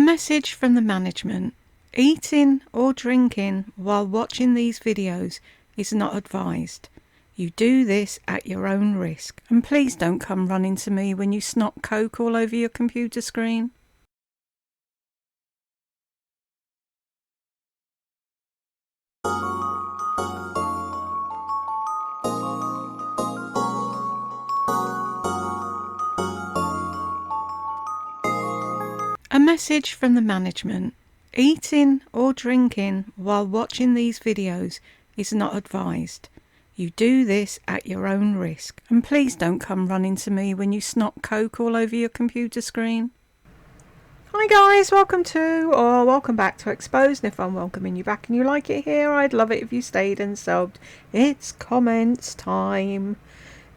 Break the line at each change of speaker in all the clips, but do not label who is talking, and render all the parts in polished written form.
message from the management. Eating or drinking while watching these videos is not advised. You do this at your own risk. And please don't come running to me when you snot coke all over your computer screen. A message from the management. Eating or drinking while watching these videos is not advised. You do this at your own risk. And please don't come running to me when you snot coke all over your computer screen. Hi guys, welcome back to Exposed. And if I'm welcoming you back and you like it here, I'd love it if you stayed and subbed. It's comments time.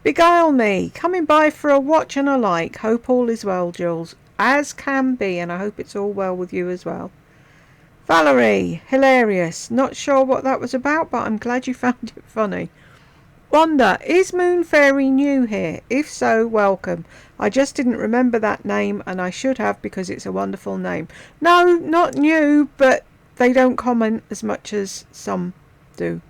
Beguile me, coming by for a watch and a like. Hope all is well, Jules. As can be, and I hope it's all well with you as well. Valerie, hilarious. Not sure what that was about, but I'm glad you found it funny. Wanda, is Moon Fairy new here? If so, welcome. I just didn't remember that name, and I should have because it's a wonderful name. No, not new, but they don't comment as much as some do.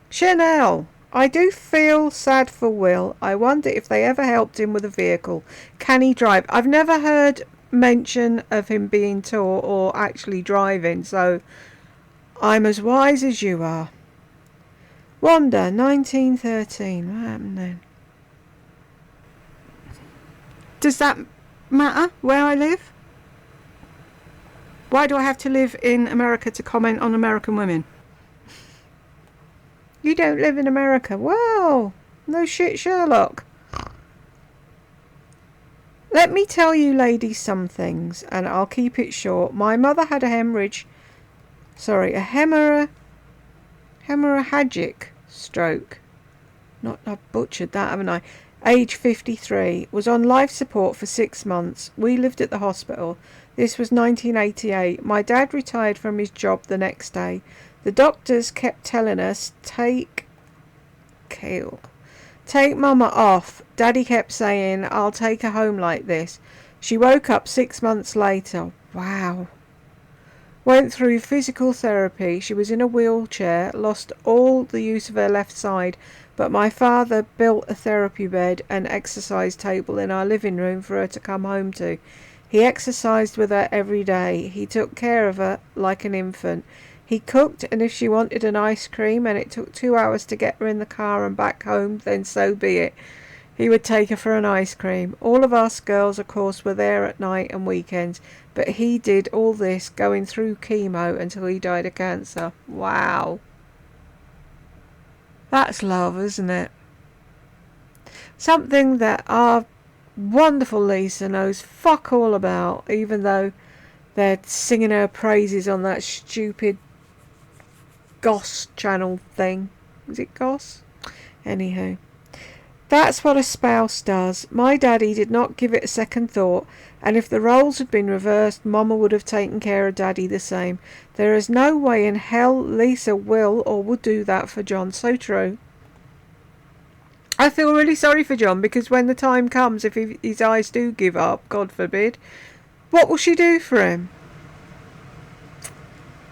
Chanel, I do feel sad for Will. I wonder if they ever helped him with a vehicle. Can he drive? I've never heard mention of him being taught or actually driving, so I'm as wise as you are. Wanda, 1913. What happened then? Does that matter where I live? Why do I have to live in America to comment on American women? You don't live in America. Well, no shit, Sherlock. Let me tell you ladies some things, and I'll keep it short. My mother had a hemorrhagic stroke. I've butchered that, haven't I? Age 53. Was on life support for 6 months. We lived at the hospital. This was 1988. My dad retired from his job the next day. The doctors kept telling us, take Mama off. Daddy kept saying, I'll take her home like this. She woke up 6 months later. Wow. Went through physical therapy. She was in a wheelchair, lost all the use of her left side, but my father built a therapy bed and exercise table in our living room for her to come home to. He exercised with her every day. He took care of her like an infant. He cooked, and if she wanted an ice cream and it took 2 hours to get her in the car and back home, then so be it. He would take her for an ice cream. All of us girls, of course, were there at night and weekends, but he did all this going through chemo until he died of cancer. Wow. That's love, isn't it? Something that our wonderful Lisa knows fuck all about, even though they're singing her praises on that stupid Goss channel thing. Is it Goss? Anywho. That's what a spouse does. My daddy did not give it a second thought, and if the roles had been reversed, Mama would have taken care of Daddy the same. There is no way in hell Lisa will or would do that for John. So true. I feel really sorry for John, because when the time comes, if his eyes do give up, God forbid, what will she do for him?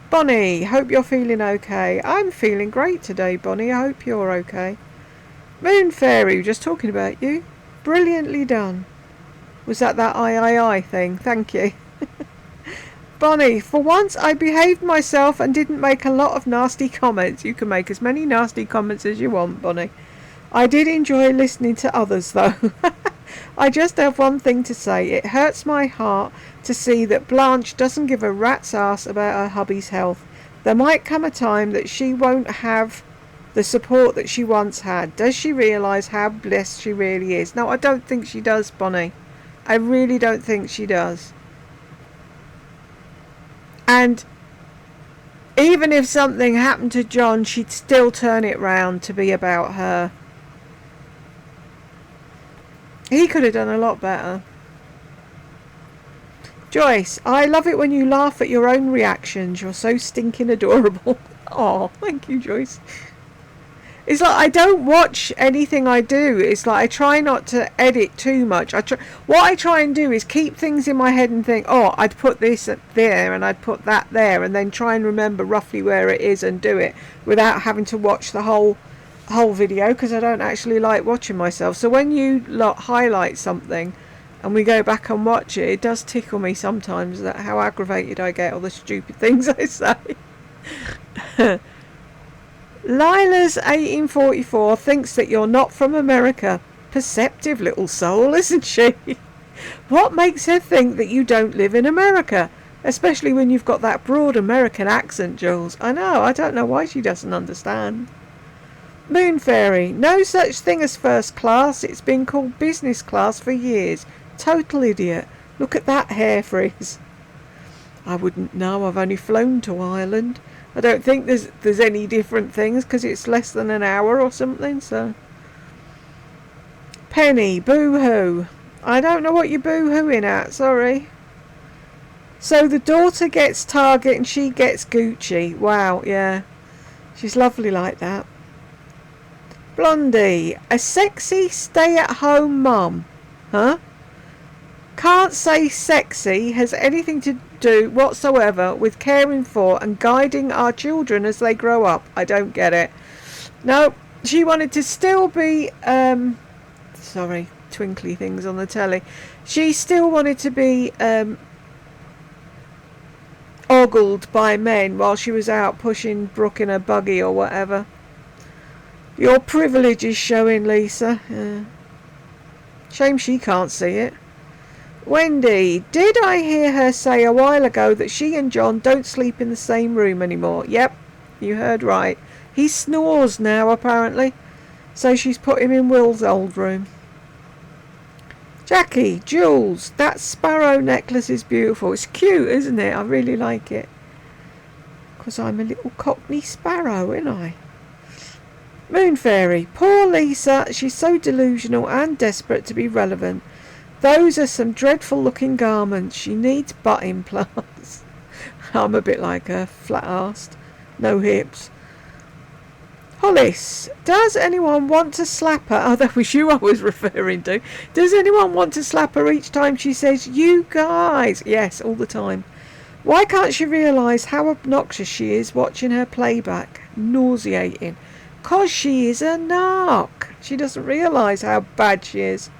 Bonnie, hope you're feeling okay. I'm feeling great today, Bonnie. I hope you're okay. Moon Fairy, just talking about you. Brilliantly done. Was that I thing? Thank you. Bonnie, for once I behaved myself and didn't make a lot of nasty comments. You can make as many nasty comments as you want, Bonnie. I did enjoy listening to others, though. I just have one thing to say. It hurts my heart to see that Blanche doesn't give a rat's ass about her hubby's health. There might come a time that she won't have the support that she once had. Does she realise how blessed she really is? No, I don't think she does, Bonnie. I really don't think she does. And even if something happened to John, she'd still turn it round to be about her. He could have done a lot better. Joyce, I love it when you laugh at your own reactions. You're so stinking adorable. Oh, thank you, Joyce. It's like I don't watch anything I do. It's like I try not to edit too much. What I try and do is keep things in my head and think, oh, I'd put this there and I'd put that there, and then try and remember roughly where it is and do it without having to watch the whole video, because I don't actually like watching myself. So when you highlight something and we go back and watch it, it does tickle me sometimes that how aggravated I get, all the stupid things I say. Lila's 1844 thinks that you're not from America. Perceptive little soul, isn't she? What makes her think that you don't live in America? Especially when you've got that broad American accent, Jules. I know, I don't know why she doesn't understand. Moon Fairy, no such thing as first class. It's been called business class for years. Total idiot. Look at that hair frizz. I wouldn't know. I've only flown to Ireland. I don't think there's any different things because it's less than an hour or something. So, Penny, boo-hoo. I don't know what you're boo-hooing at. Sorry. So the daughter gets Target and she gets Gucci. Wow, yeah. She's lovely like that. Blondie, a sexy stay-at-home mum. Huh? Can't say sexy has anything to do whatsoever with caring for and guiding our children as they grow up. I don't get it. No, she wanted to still be sorry, twinkly things on the telly. She still wanted to be ogled by men while she was out pushing Brooke in a buggy or whatever. Your privilege is showing, Lisa. Yeah. Shame she can't see it. Wendy, did I hear her say a while ago that she and John don't sleep in the same room anymore? Yep, you heard right. He snores now, apparently. So she's put him in Will's old room. Jackie, Jules, that sparrow necklace is beautiful. It's cute, isn't it? I really like it. Because I'm a little cockney sparrow, ain't I? Moon Fairy, poor Lisa. She's so delusional and desperate to be relevant. Those are some dreadful looking garments. She needs butt implants. I'm a bit like her, flat-arsed. No hips. Hollis, does anyone want to slap her? Oh, that was you I was referring to. Does anyone want to slap her each time she says, you guys? Yes, all the time. Why can't she realise how obnoxious she is watching her playback? Nauseating. 'Cause she is a narc. She doesn't realise how bad she is.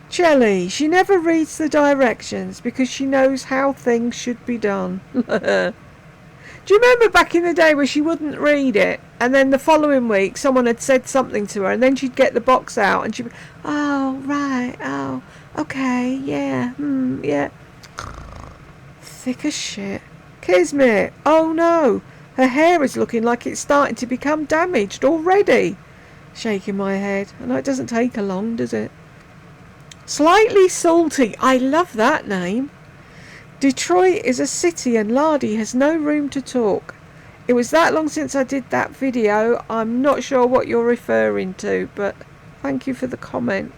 Shelley, she never reads the directions because she knows how things should be done. Do you remember back in the day where she wouldn't read it, and then the following week someone had said something to her, and then she'd get the box out and she'd be, oh, right, oh, okay, yeah, yeah. Thick as shit. Kismet, oh no, her hair is looking like it's starting to become damaged already. Shaking my head. I know it doesn't take her long, does it? Slightly Salty. I love that name. Detroit is a city and Lardy has no room to talk. It was that long since I did that video. I'm not sure what you're referring to, but thank you for the comment.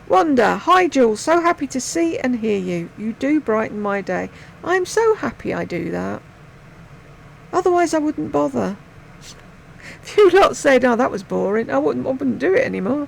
Wanda. Hi Jules. So happy to see and hear you. You do brighten my day. I'm so happy I do that. Otherwise I wouldn't bother. If you lot said, oh, that was boring, I wouldn't do it anymore.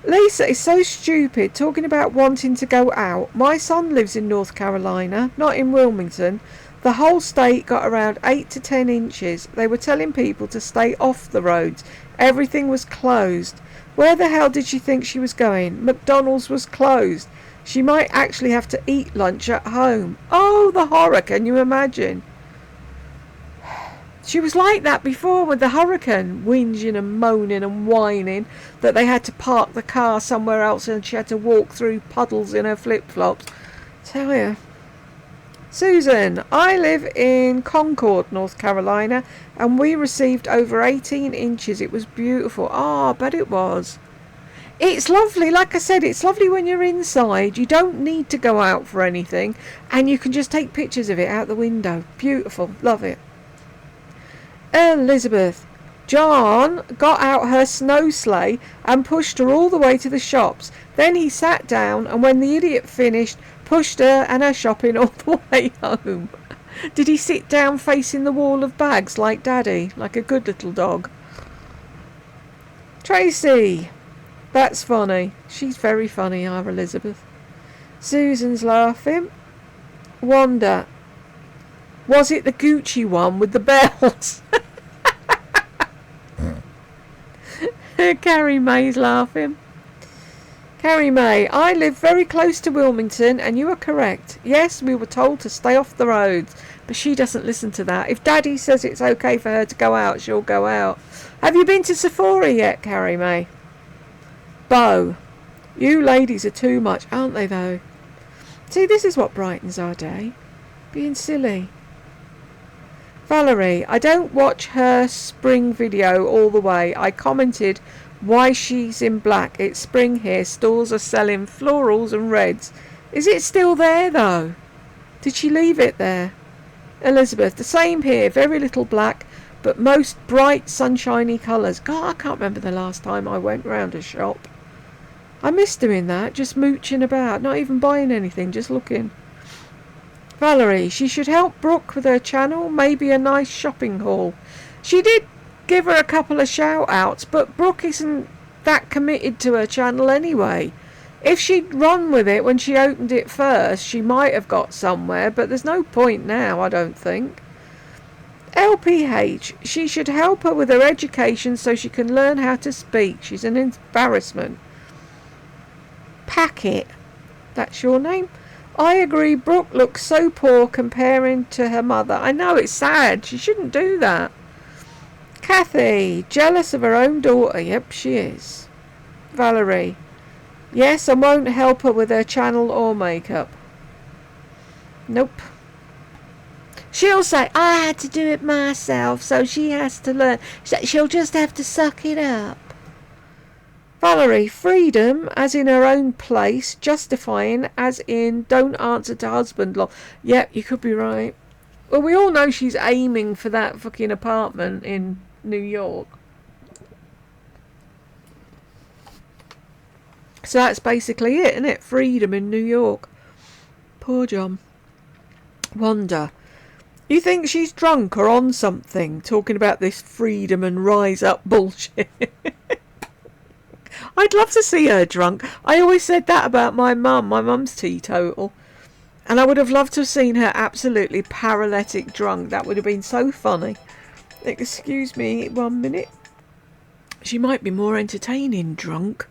Lisa is so stupid talking about wanting to go out. My son lives in North Carolina, not in Wilmington. The whole state got around 8 to 10 inches. They were telling people to stay off the roads. Everything was closed. Where the hell did she think she was going? McDonald's was closed. She might actually have to eat lunch at home. Oh, the horror, can you imagine? She was like that before with the hurricane, whinging and moaning and whining that they had to park the car somewhere else and she had to walk through puddles in her flip-flops. Tell you. Susan, I live in Concord, North Carolina, and we received over 18 inches. It was beautiful. Ah, but it was. It's lovely. Like I said, it's lovely when you're inside. You don't need to go out for anything, and you can just take pictures of it out the window. Beautiful. Love it. Elizabeth, John got out her snow sleigh and pushed her all the way to the shops. Then he sat down and when the idiot finished, pushed her and her shopping all the way home. Did he sit down facing the wall of bags like Daddy, like a good little dog? Tracy! That's funny. She's very funny, our Elizabeth. Susan's laughing. Wanda. Was it the Gucci one with the bells? Carrie May's laughing. Carrie May, I live very close to Wilmington and you are correct. Yes, we were told to stay off the roads, but she doesn't listen to that. If Daddy says it's okay for her to go out, she'll go out. Have you been to Sephora yet, Carrie May? Bo, you ladies are too much, aren't they though? See, this is what brightens our day. Being silly. Valerie, I don't watch her spring video all the way. I commented why she's in black. It's spring here. Stores are selling florals and reds. Is it still there though? Did she leave it there? Elizabeth, the same here. Very little black, but most bright sunshiny colours. God, I can't remember the last time I went round a shop. I miss doing that, just mooching about, not even buying anything, just looking. Valerie, she should help Brooke with her channel, maybe a nice shopping haul. She did give her a couple of shout outs, but Brooke isn't that committed to her channel anyway. If she'd run with it when she opened it first, she might have got somewhere, but there's no point now, I don't think. LPH, she should help her with her education so she can learn how to speak. She's an embarrassment. Packet, that's your name? I agree, Brooke looks so poor comparing to her mother. I know, it's sad. She shouldn't do that. Kathy, jealous of her own daughter. Yep, she is. Valerie, yes, and won't help her with her channel or makeup. Nope. She'll say, I had to do it myself, so she has to learn. She'll just have to suck it up. Valerie, freedom as in her own place, justifying as in don't answer to husband law. Yep, you could be right. Well, we all know she's aiming for that fucking apartment in New York. So that's basically it, isn't it? Freedom in New York. Poor John. Wanda, you think she's drunk or on something, talking about this freedom and rise up bullshit? I'd love to see her drunk. I always said that about my mum. My mum's teetotal. And I would have loved to have seen her absolutely paralytic drunk. That would have been so funny. Excuse me 1 minute. She might be more entertaining drunk.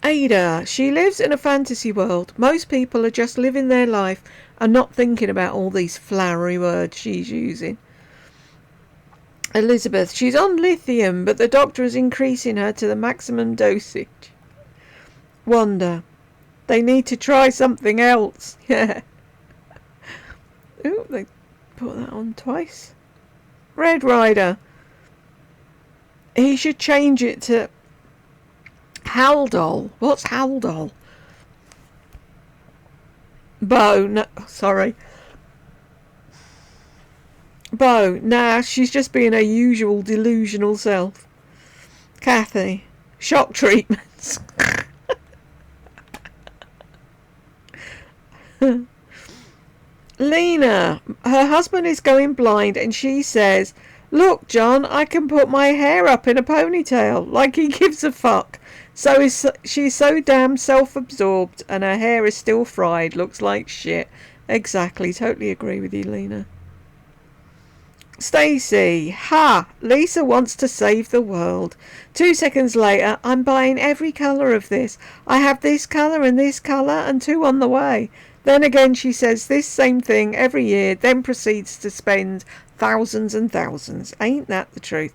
Ada, she lives in a fantasy world. Most people are just living their life and not thinking about all these flowery words she's using. Elizabeth, she's on lithium, but the doctor is increasing her to the maximum dosage. Wanda, they need to try something else. Yeah. Ooh, they put that on twice. Red Rider, he should change it to Haldol. What's Haldol? Bo, no, sorry. Bo, nah, she's just being her usual delusional self. Kathy, shock treatments. Lena, her husband is going blind and she says, look, John, I can put my hair up in a ponytail, like he gives a fuck. She's so damn self-absorbed and her hair is still fried, looks like shit. Exactly, totally agree with you, Lena. Stacy, ha! Lisa wants to save the world. 2 seconds later, I'm buying every colour of this. I have this colour and 2 on the way. Then again she says this same thing every year, then proceeds to spend thousands and thousands. Ain't that the truth?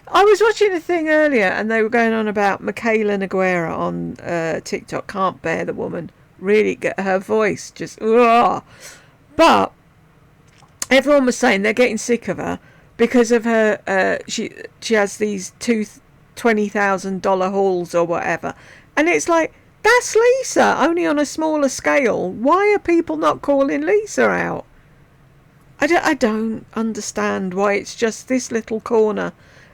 I was watching a thing earlier and they were going on about Michaela Noguera on TikTok. Can't bear the woman. Really get her voice. Just, ugh. But everyone was saying they're getting sick of her because of her, she has these $20,000 hauls or whatever. And it's like, that's Lisa, only on a smaller scale. Why are people not calling Lisa out? I don't understand why it's just this little corner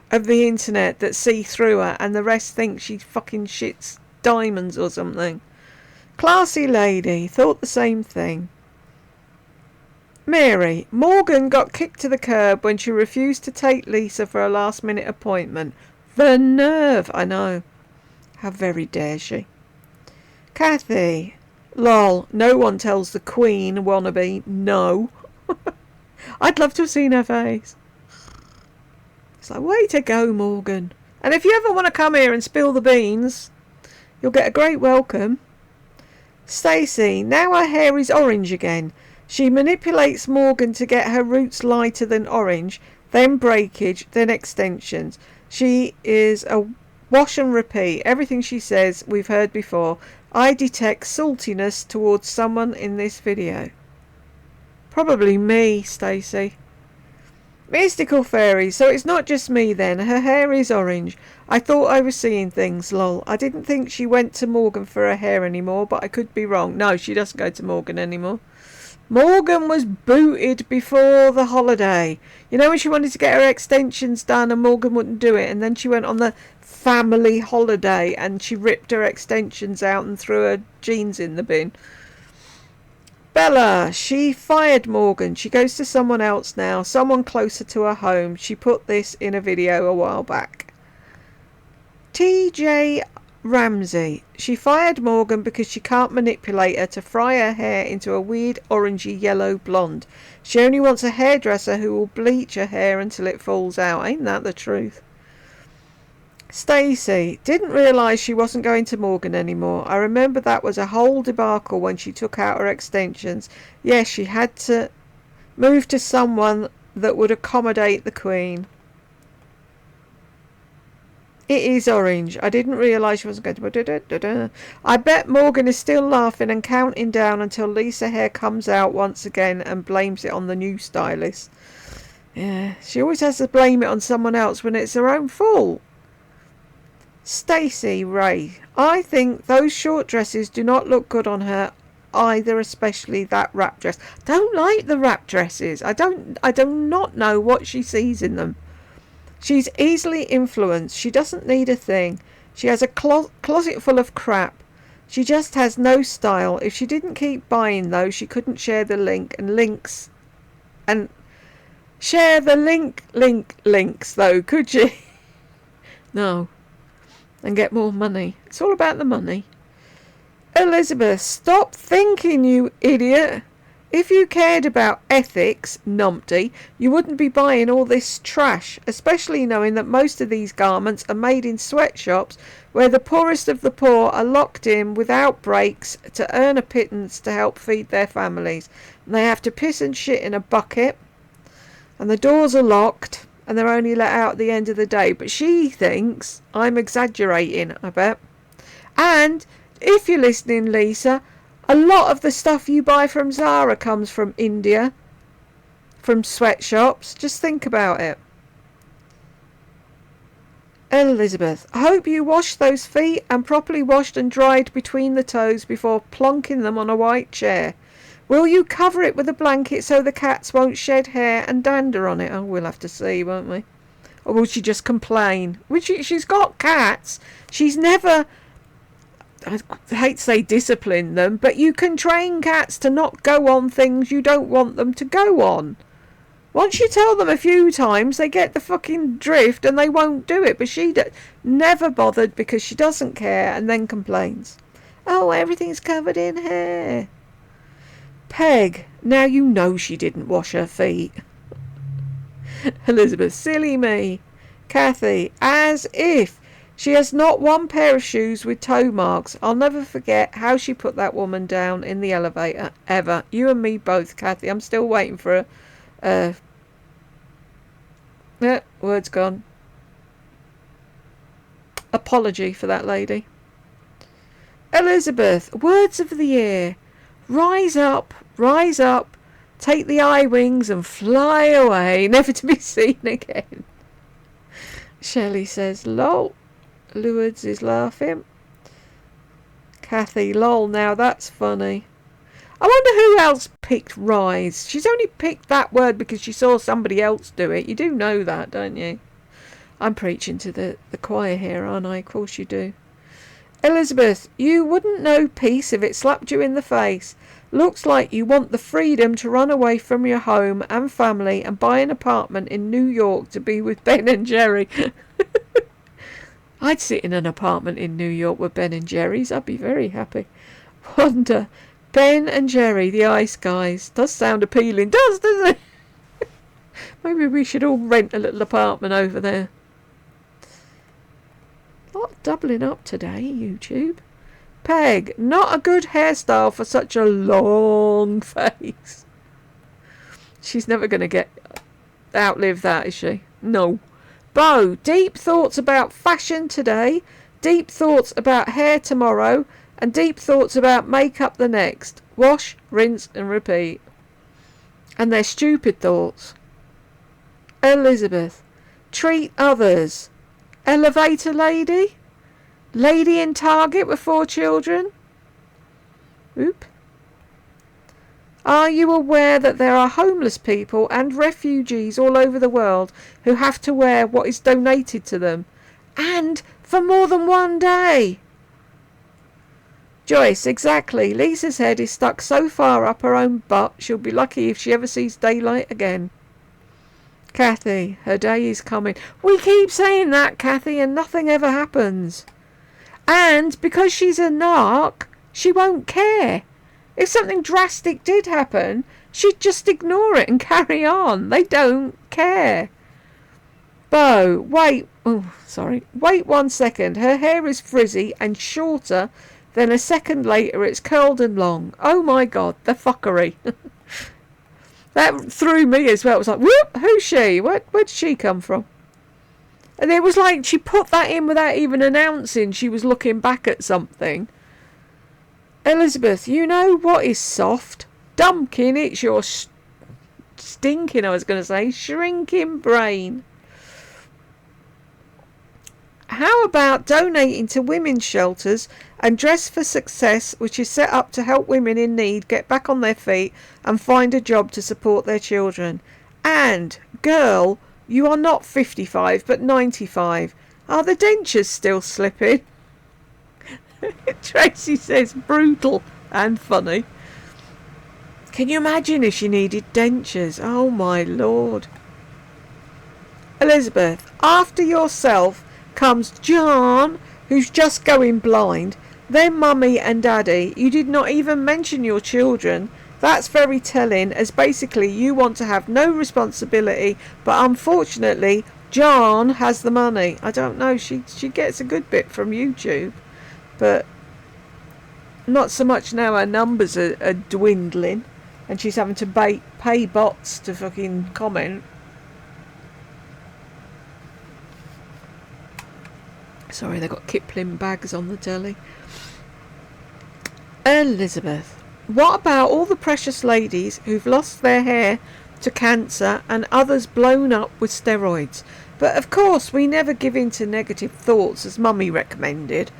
of the internet that see through her and the rest think she fucking shits diamonds or something. Classy lady, thought the same thing. Mary, Morgan got kicked to the curb when she refused to take Lisa for a last-minute appointment. The nerve, I know. How very dare she? Kathy, lol, no one tells the Queen wannabe no. I'd love to have seen her face. It's like, way to go, Morgan. And if you ever want to come here and spill the beans, you'll get a great welcome. Stacey, now her hair is orange again. She manipulates Morgan to get her roots lighter than orange, then breakage, then extensions. She is a wash and repeat. Everything she says we've heard before. I detect saltiness towards someone in this video. Probably me, Stacey. Mystical fairy, so it's not just me then. Her hair is orange. I thought I was seeing things, lol. I didn't think she went to Morgan for her hair anymore, but I could be wrong. No, she doesn't go to Morgan anymore. Morgan was booted before the holiday. You know when she wanted to get her extensions done and Morgan wouldn't do it, and then she went on the family holiday and she ripped her extensions out and threw her jeans in the bin. Bella, she fired Morgan. She goes to someone else now, someone closer to her home. She put this in a video a while back. TJ Ramsey, she fired Morgan because she can't manipulate her to fry her hair into a weird orangey yellow blonde. She only wants a hairdresser who will bleach her hair until it falls out. Ain't that the truth? Stacey, didn't realise she wasn't going to Morgan anymore. I remember that was a whole debacle when she took out her extensions. Yes, she had to move to someone that would accommodate the Queen. It is orange. I didn't realise she wasn't going to... I bet Morgan is still laughing and counting down until Lisa hair comes out once again and blames it on the new stylist. Yeah, she always has to blame it on someone else when it's her own fault. Stacey Ray, I think those short dresses do not look good on her either, especially that wrap dress. Don't like the wrap dresses. I do not know what she sees in them. She's easily influenced. She doesn't need a thing. She has a closet full of crap. She just has no style. If she didn't keep buying though, she couldn't share the link and links and share the links though, could she? No. And get more money. It's all about the money. Elizabeth, stop thinking, you idiot. If you cared about ethics, numpty, you wouldn't be buying all this trash, especially knowing that most of these garments are made in sweatshops where the poorest of the poor are locked in without breaks to earn a pittance to help feed their families. And they have to piss and shit in a bucket, and the doors are locked, and they're only let out at the end of the day. But she thinks I'm exaggerating, I bet. And if you're listening, Lisa, a lot of the stuff you buy from Zara comes from India, from sweatshops. Just think about it. Elizabeth, I hope you washed those feet and properly washed and dried between the toes before plonking them on a white chair. Will you cover it with a blanket so the cats won't shed hair and dander on it? Oh, we'll have to see, won't we? Or will she just complain? She's got cats. She's never... I hate to say discipline them, but you can train cats to not go on things you don't want them to go on. Once you tell them a few times, they get the fucking drift and they won't do it. But she never bothered because she doesn't care and then complains. Oh, everything's covered in hair. Peg, now you know she didn't wash her feet. Elizabeth, silly me. Kathy, as if. She has not one pair of shoes with toe marks. I'll never forget how she put that woman down in the elevator, ever. You and me both, Kathy. I'm still waiting for a... word's gone. Apology for that lady. Elizabeth, words of the year. Rise up, take the eye wings and fly away, never to be seen again. Shelley says, lol. Lourdes is laughing. Kathy, lol, now that's funny. I wonder who else picked rise. She's only picked that word because she saw somebody else do it. You do know that, don't you? I'm preaching to the choir here, aren't I? Of course you do. Elizabeth, you wouldn't know peace if it slapped you in the face. Looks like you want the freedom to run away from your home and family and buy an apartment in New York to be with Ben and Jerry. I'd sit in an apartment in New York with Ben and Jerry's. I'd be very happy. Wonder. Ben and Jerry, the Ice Guys. Does sound appealing, doesn't it? Maybe we should all rent a little apartment over there. A lot of doubling up today, YouTube. Peg, not a good hairstyle for such a long face. She's never going to outlive that, is she? No. Bo, deep thoughts about fashion today, deep thoughts about hair tomorrow, and deep thoughts about makeup the next. Wash, rinse and repeat. And they're stupid thoughts. Elizabeth, treat others. Elevator lady? Lady in Target with 4 children? Oop. Are you aware that there are homeless people and refugees all over the world who have to wear what is donated to them? And for more than one day? Joyce, exactly. Lisa's head is stuck so far up her own butt she'll be lucky if she ever sees daylight again. Kathy, her day is coming. We keep saying that, Kathy, and nothing ever happens. And because she's a narc, she won't care. If something drastic did happen, she'd just ignore it and carry on. They don't care. Bo, wait. Oh, sorry. Wait 1 second. Her hair is frizzy and shorter. Then a second later, it's curled and long. Oh my God, the fuckery. That threw me as well. It was like, whoop, who's she? Where'd she come from? And it was like she put that in without even announcing she was looking back at something. Elizabeth, you know what is soft? Dumpkin, it's your stinking, I was going to say, shrinking brain. How about donating to women's shelters and Dress for Success, which is set up to help women in need get back on their feet and find a job to support their children? And, girl, you are not 55 but 95. Are the dentures still slipping? Tracy says brutal and funny. Can you imagine if she needed dentures? Oh my Lord. Elizabeth, after yourself comes John, who's just going blind, then Mummy and Daddy. You did not even mention your children. That's very telling, as basically you want to have no responsibility, but unfortunately John has the money. I don't know, she gets a good bit from YouTube, but not so much now. Her numbers are dwindling and she's having to pay bots to fucking comment. Sorry, they got Kipling bags on the telly. Elizabeth, what about all the precious ladies who've lost their hair to cancer and others blown up with steroids? But of course we never give in to negative thoughts, as Mummy recommended.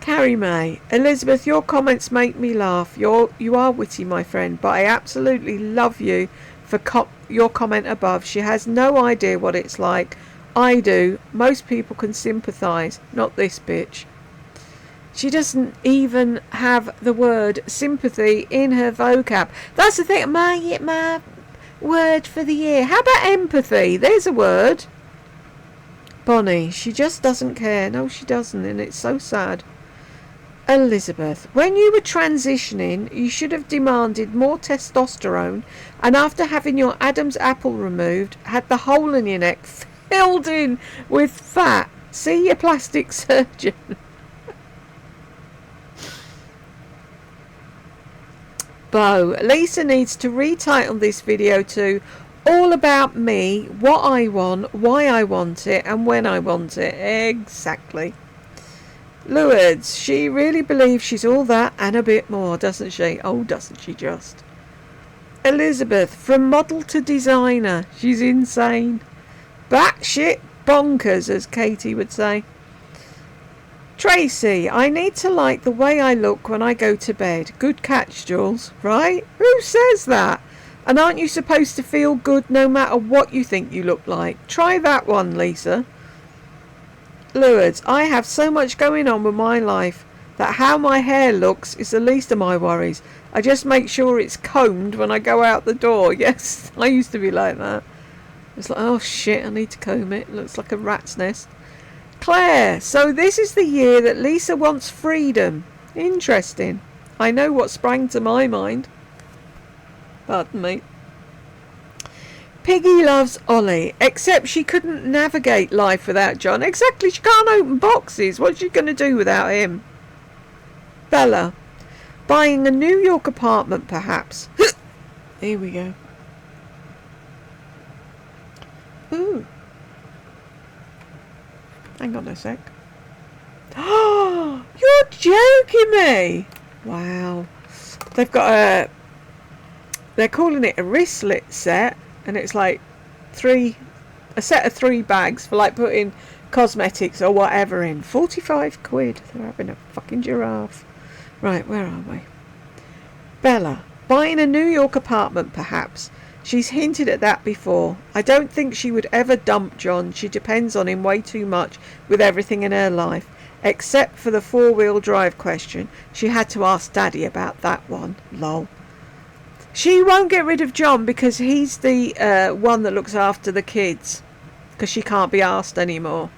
Carrie May, Elizabeth, your comments make me laugh. You are witty, my friend, but I absolutely love you for your comment above. She has no idea what it's like. I do. Most people can sympathise. Not this bitch. She doesn't even have the word sympathy in her vocab. That's the thing. My word for the year. How about empathy? There's a word. Bonnie, she just doesn't care. No, she doesn't, and it's so sad. Elizabeth, when you were transitioning, you should have demanded more testosterone, and after having your Adam's apple removed, had the hole in your neck filled in with fat. See your plastic surgeon. Bo, Lisa needs to retitle this video to All About Me, What I Want, Why I Want It, and When I Want It. Exactly. Lourdes, she really believes she's all that and a bit more, doesn't she? Oh, doesn't she just? Elizabeth, from model to designer, she's insane. Batshit bonkers, as Katie would say. Tracy, I need to like the way I look when I go to bed. Good catch, Jules. Right? Who says that? And aren't you supposed to feel good no matter what you think you look like? Try that one, Lisa. Lourdes, I have so much going on with my life that how my hair looks is the least of my worries. I just make sure it's combed when I go out the door. Yes, I used to be like that. It's like, oh shit, I need to comb it. It looks like a rat's nest. Claire, so this is the year that Lisa wants freedom. Interesting. I know what sprang to my mind. Pardon me. Piggy loves Ollie, except she couldn't navigate life without John. Exactly, she can't open boxes. What's she going to do without him? Bella, buying a New York apartment, perhaps. Here we go. Ooh. Hang on a sec. Oh, you're joking me! Wow. They've got a... They're calling it a wristlet set. And it's like a set of 3 bags for like putting cosmetics or whatever in. 45 quid. They're having a fucking giraffe. Right, where are we? Bella, buying a New York apartment, perhaps. She's hinted at that before. I don't think she would ever dump John. She depends on him way too much with everything in her life. Except for the 4-wheel drive question. She had to ask Daddy about that one. Lol. She won't get rid of John because he's the one that looks after the kids. Because she can't be asked anymore.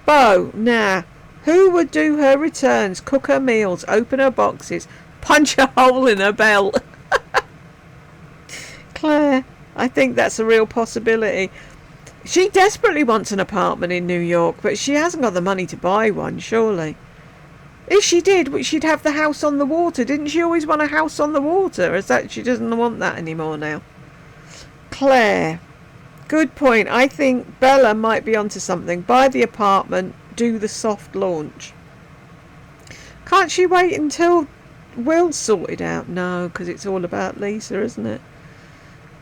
Bo, nah. Who would do her returns, cook her meals, open her boxes, punch a hole in her belt? Claire, I think that's a real possibility. She desperately wants an apartment in New York, but she hasn't got the money to buy one, surely. If she did, she'd have the house on the water. Didn't she always want a house on the water? Is that she doesn't want that anymore now? Claire. Good point. I think Bella might be onto something. Buy the apartment, do the soft launch. Can't she wait until Will's sorted out? No, because it's all about Lisa, isn't it?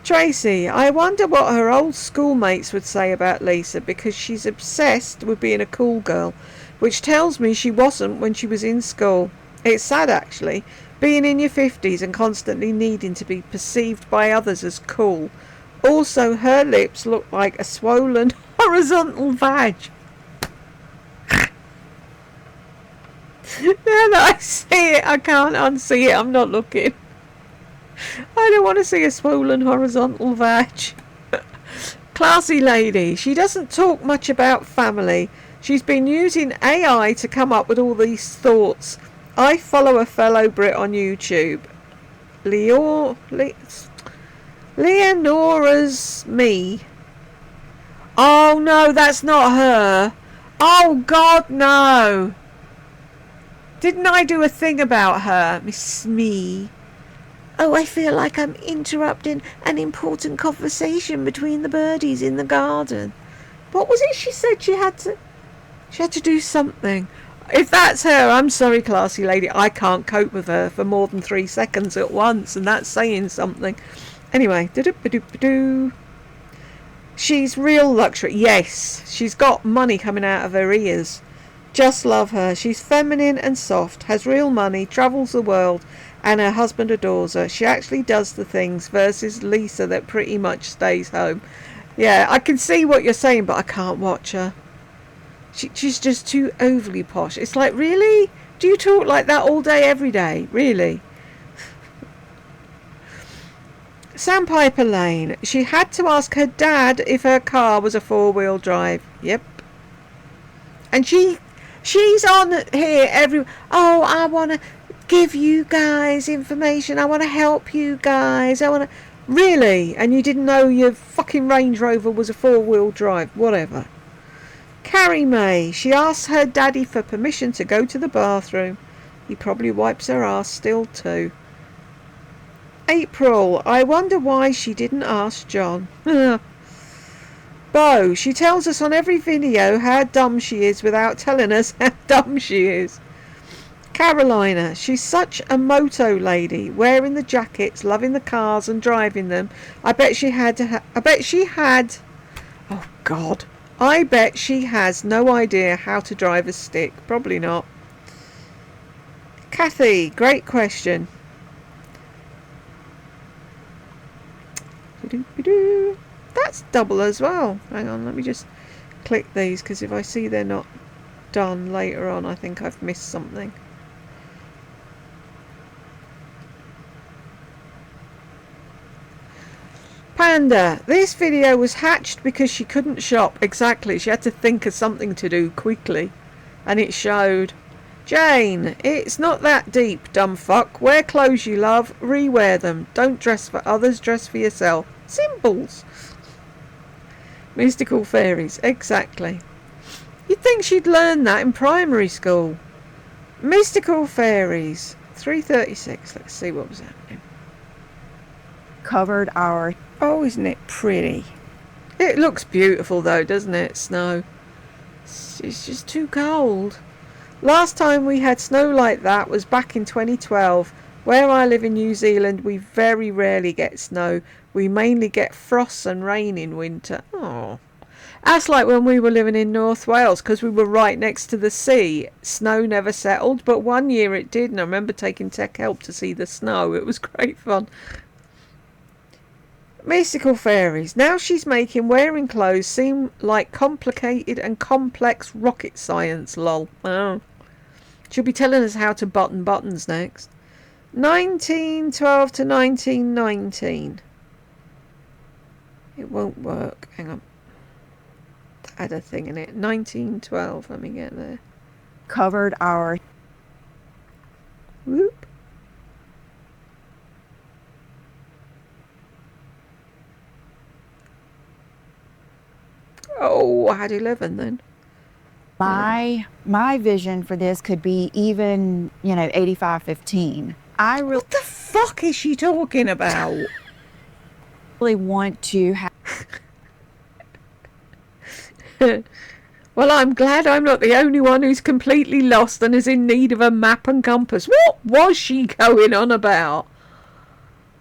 Tracy, I wonder what her old schoolmates would say about Lisa, because she's obsessed with being a cool girl. Which tells me she wasn't when she was in school. It's sad, actually, being in your 50s and constantly needing to be perceived by others as cool. Also, her lips look like a swollen horizontal vag. Now that I see it, I can't unsee it. I'm not looking. I don't want to see a swollen horizontal vag. Classy lady. She doesn't talk much about family. She's been using AI to come up with all these thoughts. I follow a fellow Brit on YouTube. Leonora's me. Oh no, that's not her. Oh God, no. Didn't I do a thing about her, Miss Me? Oh, I feel like I'm interrupting an important conversation between the birdies in the garden. What was it she said she had to... She had to do something. If that's her, I'm sorry, classy lady. I can't cope with her for more than 3 seconds at once, and that's saying something. Anyway, she's real luxury. Yes, she's got money coming out of her ears. Just love her. She's feminine and soft, has real money, travels the world, and her husband adores her. She actually does the things versus Lisa that pretty much stays home. Yeah, I can see what you're saying, but I can't watch her. She's just too overly posh. It's like, really? Do you talk like that all day, every day? Really? Sandpiper Lane. She had to ask her dad if her car was a 4-wheel drive. Yep. And she's on here oh, I want to give you guys information. I want to help you guys. I want to... Really? And you didn't know your fucking Range Rover was a 4-wheel drive? Whatever. Carrie May. She asks her daddy for permission to go to the bathroom. He probably wipes her ass still too. April. I wonder why she didn't ask John. Bo. She tells us on every video how dumb she is without telling us how dumb she is. Carolina. She's such a moto lady, wearing the jackets, loving the cars and driving them. I bet she had oh God. I bet she has no idea how to drive a stick. Probably not. Kathy, great question. That's double as well. Hang on, let me just click these, because if I see they're not done later on, I think I've missed something. Amanda, this video was hatched because she couldn't shop. Exactly, she had to think of something to do quickly. And it showed. Jane, it's not that deep, dumb fuck. Wear clothes you love, rewear them. Don't dress for others, dress for yourself. Symbols. Mystical fairies, exactly. You'd think she'd learn that in primary school. Mystical fairies. 3:36. Let's see what was happening.
Covered our...
Oh, isn't it pretty? It looks beautiful though, doesn't it? Snow. It's just too cold. Last time we had snow like that was back in 2012. Where I live in New Zealand, we very rarely get snow. We mainly get frost and rain in winter. Oh, that's like when we were living in North Wales, because we were right next to the sea. Snow never settled, but one year it did, and I remember taking tech help to see the snow. It was great fun. Mystical fairies. Now she's making wearing clothes seem like complicated and complex rocket science, lol. Oh. She'll be telling us how to button buttons next. 1912 to 1919. It won't work. Hang on. Add a thing in it. 1912. Let me get there.
Covered our...
Whoop. Oh, I had 11 then.
My vision for this could be even, 85-15.
What the fuck is she talking about?
Really want to have...
Well, I'm glad I'm not the only one who's completely lost and is in need of a map and compass. What was she going on about?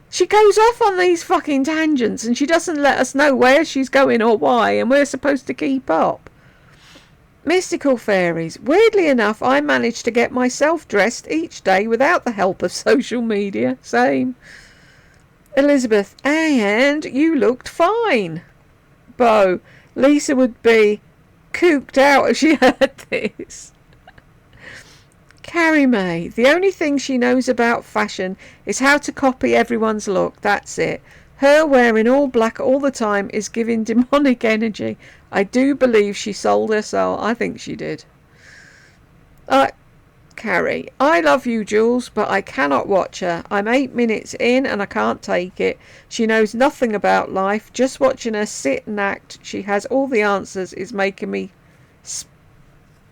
She goes off on these fucking tangents and she doesn't let us know where she's going or why, and we're supposed to keep up. Mystical fairies. Weirdly enough, I managed to get myself dressed each day without the help of social media. Same. Elizabeth. And you looked fine. Bo. Lisa would be cooked out if she heard this. Carrie May. The only thing she knows about fashion is how to copy everyone's look. That's it. Her wearing all black all the time is giving demonic energy. I do believe she sold her soul. I think she did. Carrie. I love you, Jules, but I cannot watch her. I'm 8 minutes in and I can't take it. She knows nothing about life. Just watching her sit and act, she has all the answers, is making me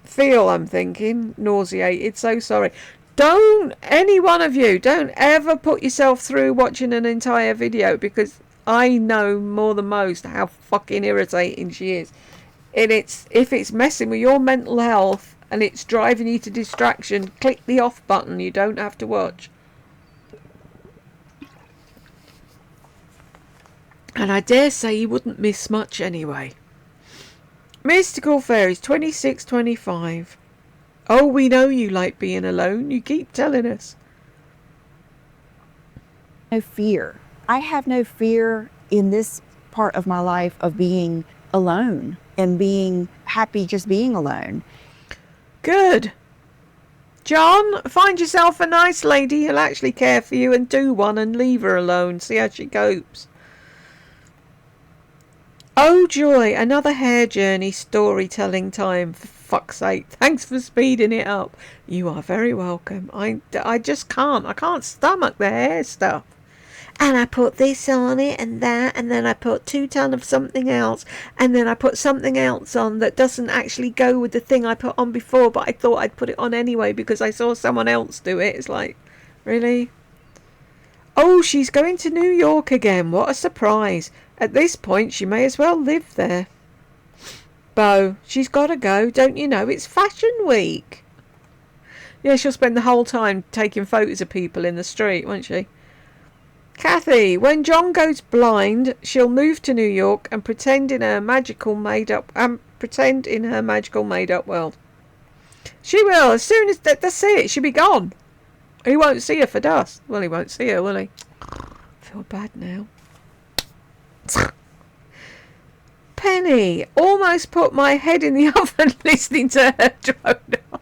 feel, I'm thinking, nauseated. So sorry. Don't, any one of you, don't ever put yourself through watching an entire video, because I know more than most how fucking irritating she is. And if it's messing with your mental health and it's driving you to distraction, click the off button. You don't have to watch. And I dare say you wouldn't miss much anyway. Mystical fairies, 26-25. Oh, we know you like being alone. You keep telling us.
No fear. I have no fear in this part of my life of being alone and being happy just being alone.
Good. John, find yourself a nice lady who'll actually care for you and do one, and leave her alone. See how she copes. Oh joy, another hair journey storytelling time, for fuck's sake. Thanks for speeding it up. You are very welcome. I just can't. I can't stomach the hair stuff. And I put this on it and that, and then I put 2 tons of something else, and then I put something else on that doesn't actually go with the thing I put on before, but I thought I'd put it on anyway because I saw someone else do it. It's like, really? Oh, she's going to New York again. What a surprise. At this point, she may as well live there. Bo, she's got to go. Don't you know it's Fashion Week? Yeah, she'll spend the whole time taking photos of people in the street, won't she? Kathy, when John goes blind, she'll move to New York and pretend in her magical made-up world. She will, as soon as that's it. She'll be gone. He won't see her for dust. Well, he won't see her, will he? I feel bad now. Penny, almost put my head in the oven listening to her drone on.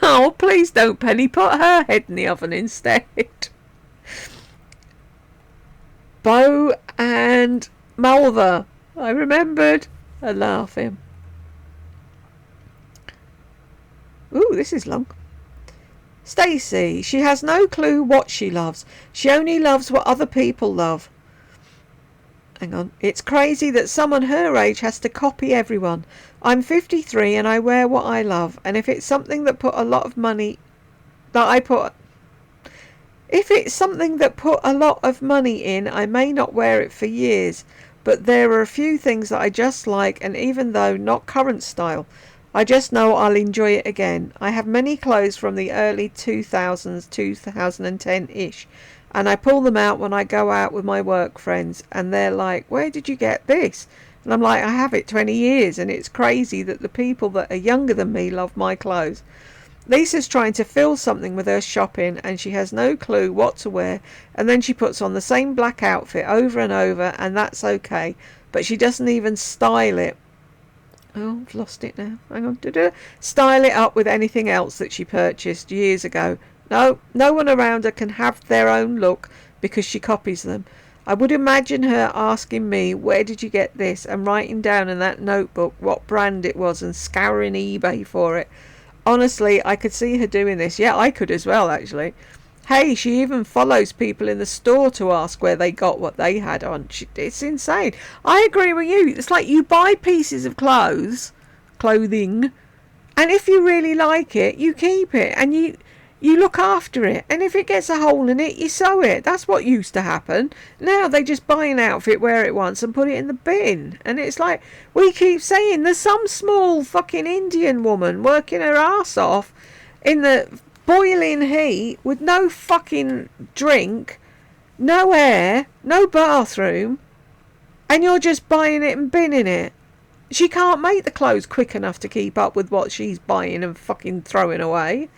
Oh, please don't, Penny. Put her head in the oven instead. Bo and Malva. I remembered her laughing. Ooh, this is long. Stacy, she has no clue what she loves. She only loves what other people love. Hang on. It's crazy that someone her age has to copy everyone. I'm 53 and I wear what I love. And if it's something that put a lot of money in, I may not wear it for years. But there are a few things that I just like, and even though not current style, I just know I'll enjoy it again. I have many clothes from the early 2000s, 2010-ish. And I pull them out when I go out with my work friends, and they're like, where did you get this? And I'm like, I have it 20 years, and it's crazy that the people that are younger than me love my clothes. Lisa's trying to fill something with her shopping, and she has no clue what to wear, and then she puts on the same black outfit over and over, and that's okay, but she doesn't even style it. Oh, I've lost it now. Hang on. Style it up with anything else that she purchased years ago. No one around her can have their own look because she copies them. I would imagine her asking me, where did you get this? And writing down in that notebook what brand it was and scouring eBay for it. Honestly, I could see her doing this. Yeah, I could as well, actually. Hey, she even follows people in the store to ask where they got what they had on. It's insane. I agree with you. It's like you buy pieces of clothing, and if you really like it, you keep it, and you look after it, and if it gets a hole in it, you sew it. That's what used to happen. Now they just buy an outfit, wear it once, and put it in the bin. And it's like, we keep saying, there's some small fucking Indian woman working her ass off in the boiling heat with no fucking drink, no air, no bathroom, and you're just buying it and binning it. She can't make the clothes quick enough to keep up with what she's buying and fucking throwing away.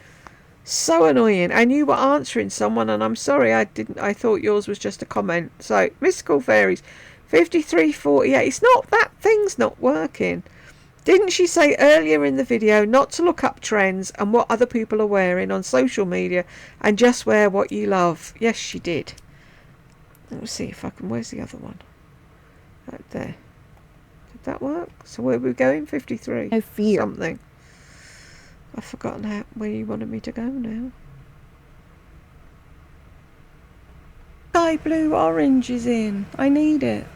So annoying. And you were answering someone, and I'm sorry I thought yours was just a comment. So, Mystical Fairies 5348. It's not, that thing's not working. Didn't she say earlier in the video not to look up trends and what other people are wearing on social media and just wear what you love? Yes, she did. Let me see if I can, where's the other one? Right there. Did that work? So where are we going? 53
No fear.
something. I've forgotten where you wanted me to go now. Sky blue orange is in. I need it.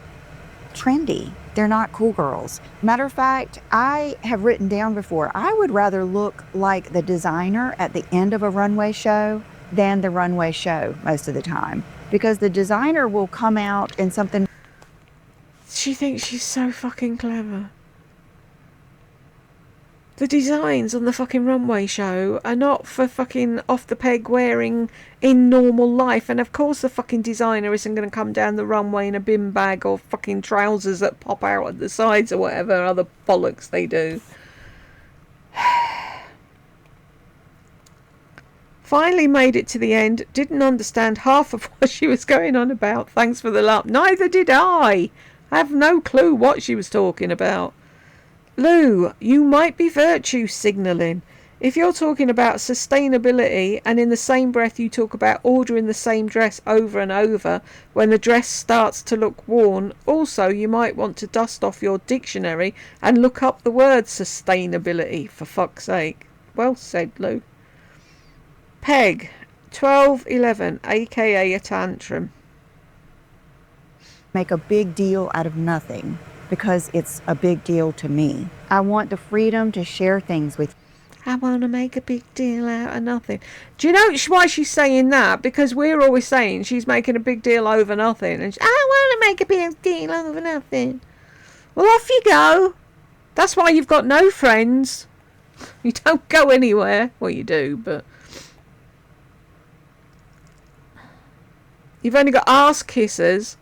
Trendy. They're not cool girls. Matter of fact, I have written down before, I would rather look like the designer at the end of a runway show than the runway show most of the time. Because the designer will come out in something.
She thinks she's so fucking clever. The designs on the fucking runway show are not for fucking off the peg wearing in normal life. And of course the fucking designer isn't going to come down the runway in a bin bag or fucking trousers that pop out at the sides or whatever other bollocks they do. Finally made it to the end. Didn't understand half of what she was going on about. Thanks for the laugh. Neither did I. I have no clue what she was talking about. Lou, you might be virtue signalling. If you're talking about sustainability and in the same breath you talk about ordering the same dress over and over when the dress starts to look worn, also you might want to dust off your dictionary and look up the word sustainability, for fuck's sake. Well said, Lou. Peg, 1211, aka a tantrum.
Make a big deal out of nothing. Because it's a big deal to me. I want the freedom to share things with you.
I want to make a big deal out of nothing. Do you know why she's saying that? Because we're always saying she's making a big deal over nothing. And I want to make a big deal over nothing. Well, off you go. That's why you've got no friends. You don't go anywhere. Well, you do, but you've only got ass kissers.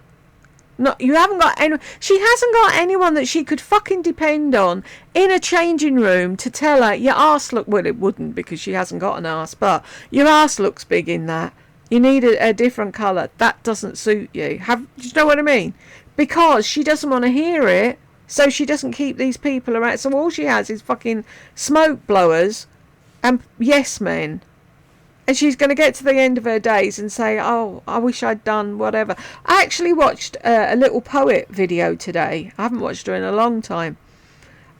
No, you haven't got any. She hasn't got anyone that she could fucking depend on in a changing room to tell her your arse look. Well, it wouldn't because she hasn't got an arse, but your arse looks big in that. You need a different colour. That doesn't suit you. Do you know what I mean? Because she doesn't want to hear it, so she doesn't keep these people around. So all she has is fucking smoke blowers and yes men. And she's going to get to the end of her days and say, oh, I wish I'd done whatever. I actually watched a Little Poet video today. I haven't watched her in a long time.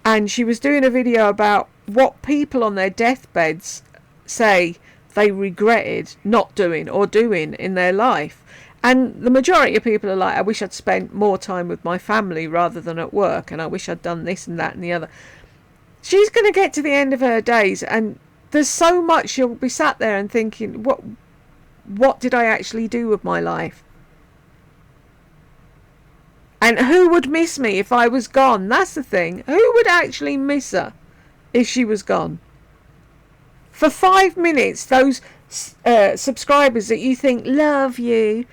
And she was doing a video about what people on their deathbeds say they regretted not doing or doing in their life. And the majority of people are like, I wish I'd spent more time with my family rather than at work. And I wish I'd done this and that and the other. She's going to get to the end of her days and there's so much she'll be sat there and thinking, what did I actually do with my life? And who would miss me if I was gone? That's the thing. Who would actually miss her if she was gone? For 5 minutes, those subscribers that you think love you,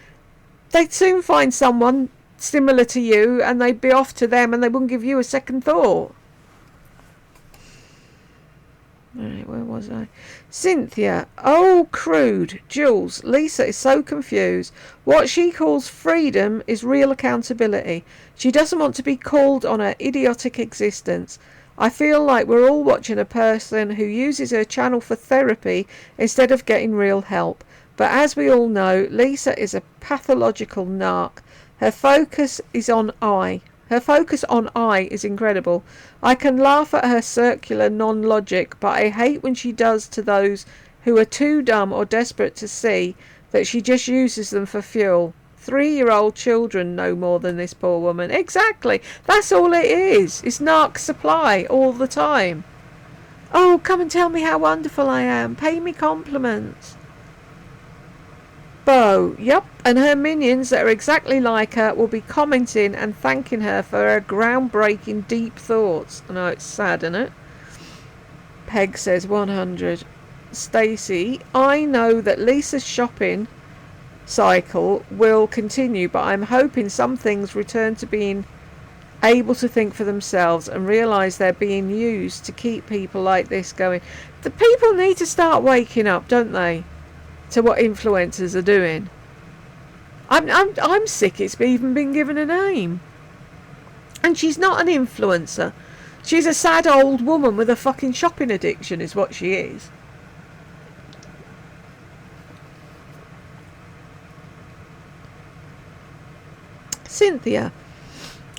they'd soon find someone similar to you and they'd be off to them and they wouldn't give you a second thought. Right, where was I? Cynthia. Oh, crude. Jules. Lisa is so confused. What she calls freedom is real accountability. She doesn't want to be called on her idiotic existence. I feel like we're all watching a person who uses her channel for therapy instead of getting real help. But as we all know, Lisa is a pathological narc. Her focus is on I. Her focus on I is incredible. I can laugh at her circular non-logic, but I hate when she does to those who are too dumb or desperate to see that she just uses them for fuel. 3-year-old children know more than this poor woman. Exactly. That's all it is. It's narc supply all the time. Oh, come and tell me how wonderful I am. Pay me compliments. Bo, yep, and her minions that are exactly like her will be commenting and thanking her for her groundbreaking deep thoughts. I know it's sad, isn't it? Peg says 100. Stacey, I know that Lisa's shopping cycle will continue, but I'm hoping some things return to being able to think for themselves and realise they're being used to keep people like this going. The people need to start waking up, don't they, to what influencers are doing. I'm sick it's even been given a name. And she's not an influencer. She's a sad old woman with a fucking shopping addiction is what she is. Cynthia,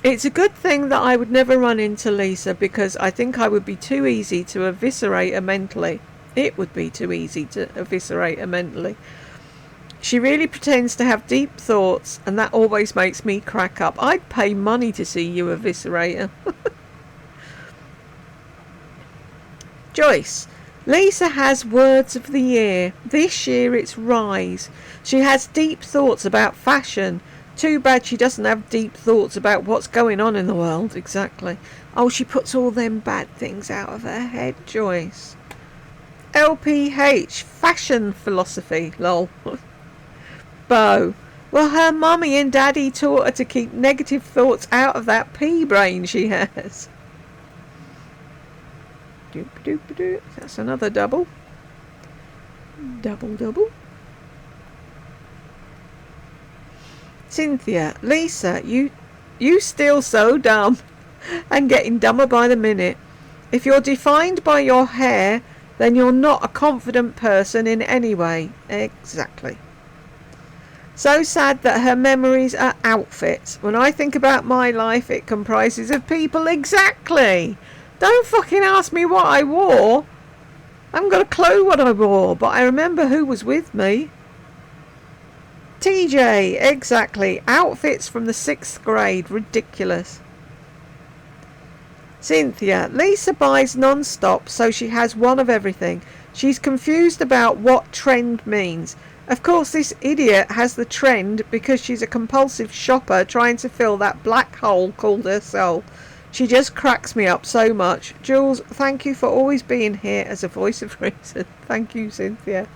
it's a good thing that I would never run into Lisa because I think I would be too easy to eviscerate her mentally. It would be too easy to eviscerate her mentally. She really pretends to have deep thoughts and that always makes me crack up. I'd pay money to see you eviscerate her. Joyce, Lisa has words of the year. This year it's rise. She has deep thoughts about fashion. Too bad she doesn't have deep thoughts about what's going on in the world. Exactly. Oh, she puts all them bad things out of her head, Joyce. LPH, fashion philosophy, lol. Bo, well, her mummy and daddy taught her to keep negative thoughts out of that pea brain she has. That's another double. Double. Cynthia, Lisa, you still so dumb and getting dumber by the minute. If you're defined by your hair, then you're not a confident person in any way. Exactly. So sad that her memories are outfits. When I think about my life, it comprises of people. Exactly. Don't fucking ask me what I wore. I haven't got a clue what I wore, but I remember who was with me. TJ, exactly. Outfits from the 6th grade. Ridiculous. Cynthia, Lisa buys non-stop, so she has one of everything. She's confused about what trend means. Of course, this idiot has the trend because she's a compulsive shopper trying to fill that black hole called her soul. She just cracks me up so much. Jules, thank you for always being here as a voice of reason. Thank you, Cynthia.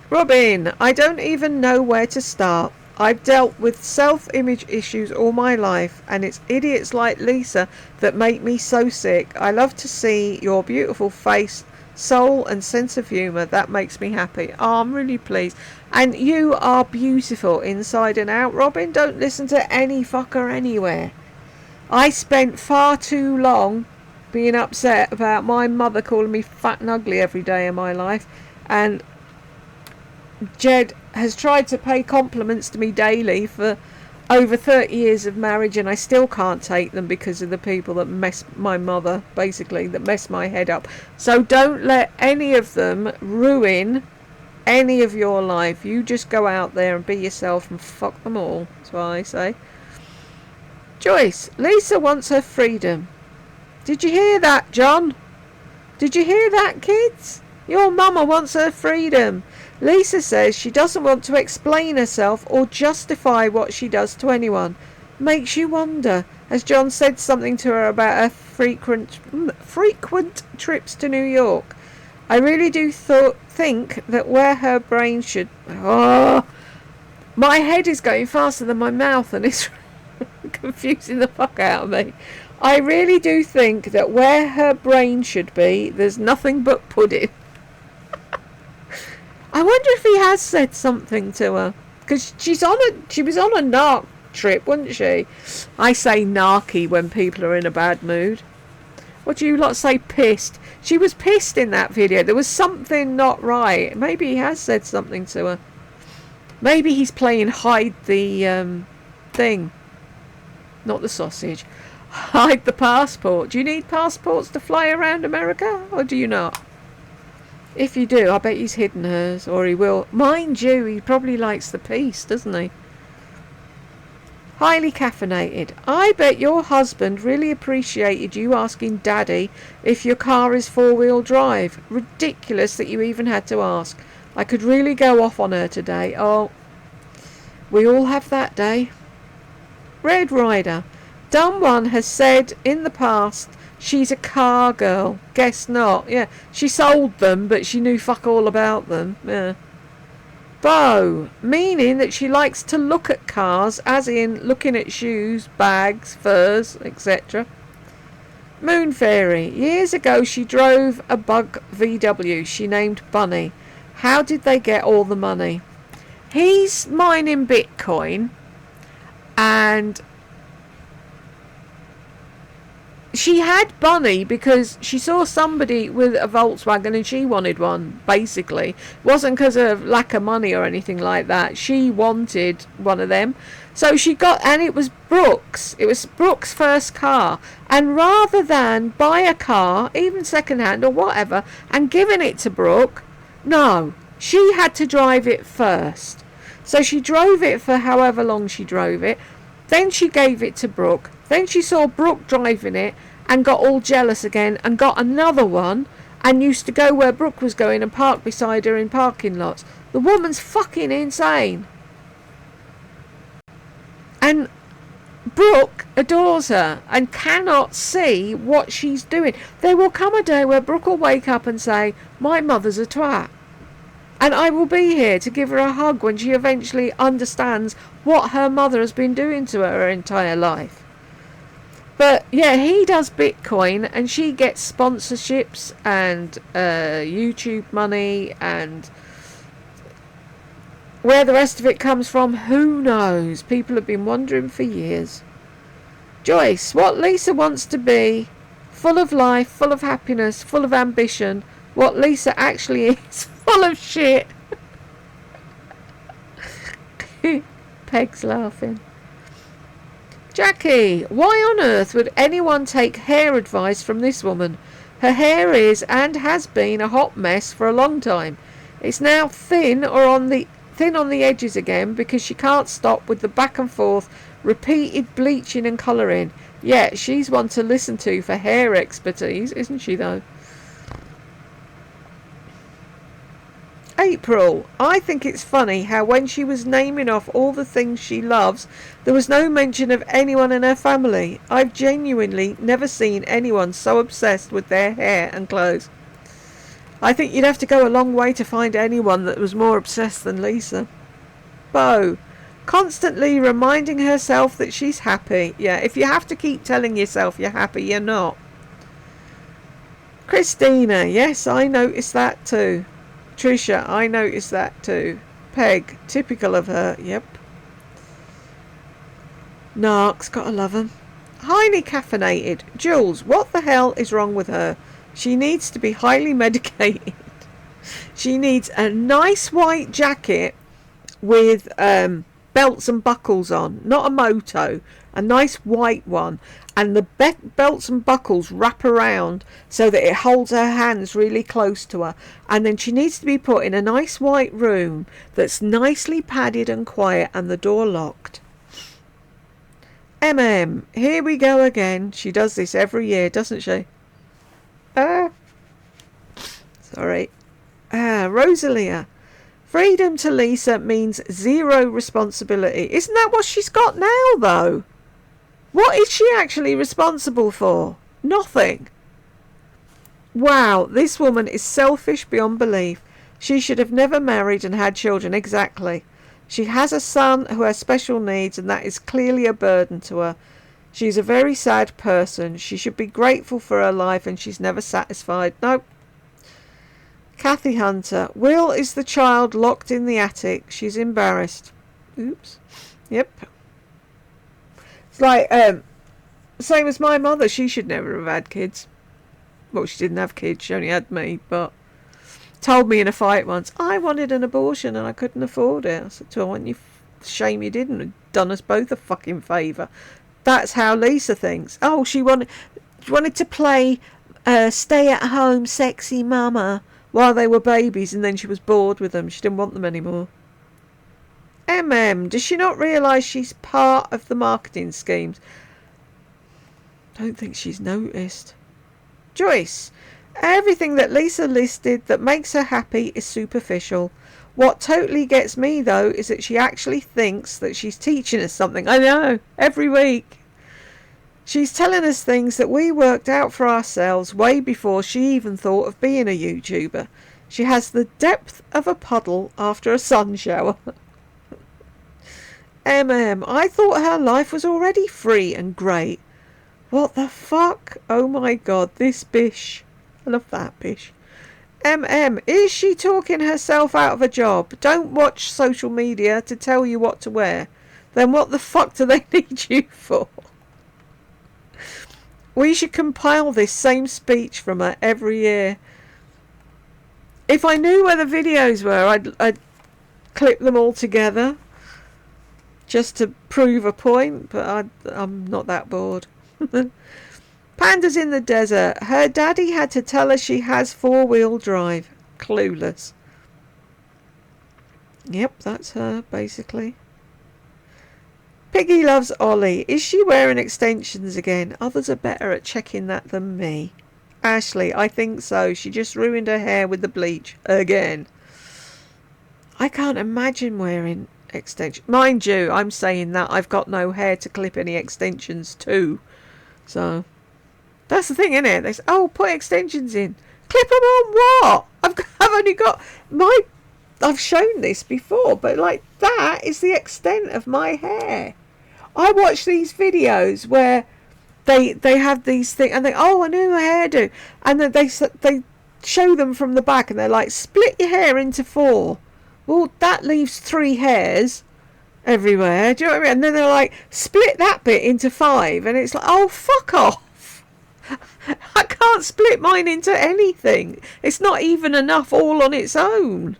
Robin, I don't even know where to start. I've dealt with self-image issues all my life, and it's idiots like Lisa that make me so sick. I love to see your beautiful face, soul and sense of humour. That makes me happy. Oh, I'm really pleased. And you are beautiful inside and out, Robin. Don't listen to any fucker anywhere. I spent far too long being upset about my mother calling me fat and ugly every day of my life, And Jed has tried to pay compliments to me daily for over 30 years of marriage, and I still can't take them because of the people that mess my mother, basically, that mess my head up. So don't let any of them ruin any of your life. You just go out there and be yourself and fuck them all. That's what I say. Joyce, Lisa wants her freedom. Did you hear that, John? Did you hear that, kids? Your mama wants her freedom. Lisa says she doesn't want to explain herself or justify what she does to anyone. Makes you wonder. Has John said something to her about her frequent trips to New York? I really do think that where her brain should... Oh, my head is going faster than my mouth and it's confusing the fuck out of me. I really do think that where her brain should be, there's nothing but pudding. I wonder if he has said something to her, because she was on a narc trip, wasn't she? I say narky when people are in a bad mood. What do you lot say? Pissed? She was pissed in that video. There was something not right. Maybe he has said something to her. Maybe he's playing hide the thing, not the sausage. Hide the passport. Do you need passports to fly around America, or do you not? If you do, I bet he's hidden hers, or he will. Mind you, he probably likes the peace, doesn't he? Highly caffeinated. I bet your husband really appreciated you asking Daddy if your car is four-wheel drive. Ridiculous that you even had to ask. I could really go off on her today. Oh, we all have that day. Red Rider. Dumb one has said in the past she's a car girl. Guess not. Yeah, she sold them, but she knew fuck all about them. Yeah. Bo, meaning that she likes to look at cars, as in looking at shoes, bags, furs, etc. Moon Fairy. Years ago she drove a bug VW she named Bunny. How did they get all the money? He's mining Bitcoin, and she had Bunny because she saw somebody with a Volkswagen and she wanted one, basically. It wasn't because of lack of money or anything like that. She wanted one of them. So she got, and it was Brooks. It was Brooks' first car. And rather than buy a car, even second-hand or whatever, and giving it to Brooke, no, she had to drive it first. So she drove it for however long she drove it. Then she gave it to Brooke. Then she saw Brooke driving it and got all jealous again and got another one and used to go where Brooke was going and park beside her in parking lots. The woman's fucking insane. And Brooke adores her and cannot see what she's doing. There will come a day where Brooke will wake up and say, my mother's a twat. And I will be here to give her a hug when she eventually understands what her mother has been doing to her entire life. But yeah, he does Bitcoin and she gets sponsorships and YouTube money, and where the rest of it comes from, who knows? People have been wondering for years. Joyce, what Lisa wants to be, full of life, full of happiness, full of ambition. What Lisa actually is, full of shit. Peg's laughing. Jackie, why on earth would anyone take hair advice from this woman? Her hair is and has been a hot mess for a long time. It's now thin on the edges again because she can't stop with the back and forth repeated bleaching and colouring. Yet she's one to listen to for hair expertise, isn't she though? April, I think it's funny how when she was naming off all the things she loves, there was no mention of anyone in her family. I've genuinely never seen anyone so obsessed with their hair and clothes. I think you'd have to go a long way to find anyone that was more obsessed than Lisa. Bo, constantly reminding herself that she's happy. Yeah, if you have to keep telling yourself you're happy, you're not. Christina, yes, I noticed that too. Trisha, I noticed that too. Peg, typical of her, yep. Narcs, gotta love 'em. Highly caffeinated. Jules, what the hell is wrong with her? She needs to be highly medicated. She needs a nice white jacket with belts and buckles on, not a moto, a nice white one, and the belts and buckles wrap around so that it holds her hands really close to her. And then she needs to be put in a nice white room that's nicely padded and quiet and the door locked. Here we go again. She does this every year, doesn't she? Sorry. Rosalia. Freedom to Lisa means zero responsibility. Isn't that what she's got now, though? What is she actually responsible for? Nothing. Wow, this woman is selfish beyond belief. She should have never married and had children. Exactly. She has a son who has special needs, and that is clearly a burden to her. She's a very sad person. She should be grateful for her life, and she's never satisfied. Nope. Kathy Hunter. Will is the child locked in the attic. She's embarrassed. Oops. Yep. It's like, same as my mother. She should never have had kids. Well, she didn't have kids. She only had me, but told me in a fight once, I wanted an abortion and I couldn't afford it. I said to her, "Well, shame you didn't. It done us both a fucking favour." That's how Lisa thinks. Oh, she wanted to play stay at home sexy mama while they were babies, and then she was bored with them. She didn't want them anymore. Does she not realise she's part of the marketing schemes? Don't think she's noticed. Joyce. Everything that Lisa listed that makes her happy is superficial. What totally gets me, though, is that she actually thinks that she's teaching us something. I know, every week. She's telling us things that we worked out for ourselves way before she even thought of being a YouTuber. She has the depth of a puddle after a sun shower. I thought her life was already free and great. What the fuck? Oh my god, this bish. I love that bish. Is she talking herself out of a job? Don't watch social media to tell you what to wear. Then what the fuck do they need you for? We should compile this same speech from her every year. If I knew where the videos were, I'd clip them all together just to prove a point, but I'm not that bored. Panda's in the desert. Her daddy had to tell her she has four-wheel drive. Clueless. Yep, that's her, basically. Piggy loves Ollie. Is she wearing extensions again? Others are better at checking that than me. Ashley, I think so. She just ruined her hair with the bleach. Again. I can't imagine wearing extensions. Mind you, I'm saying that I've got no hair to clip any extensions to. So, that's the thing, isn't it? They say, oh, put extensions in. Clip them on what? I've only got my... I've shown this before, but like that is the extent of my hair. I watch these videos where they have these things and they, oh, a new hairdo, and then they show them from the back and they're like, split your hair into four. Well, that leaves 3 hairs everywhere. Do you know what I mean? And then they're like, split that bit into 5, and it's like, oh, fuck off. I can't split mine into anything. It's not even enough all on its own.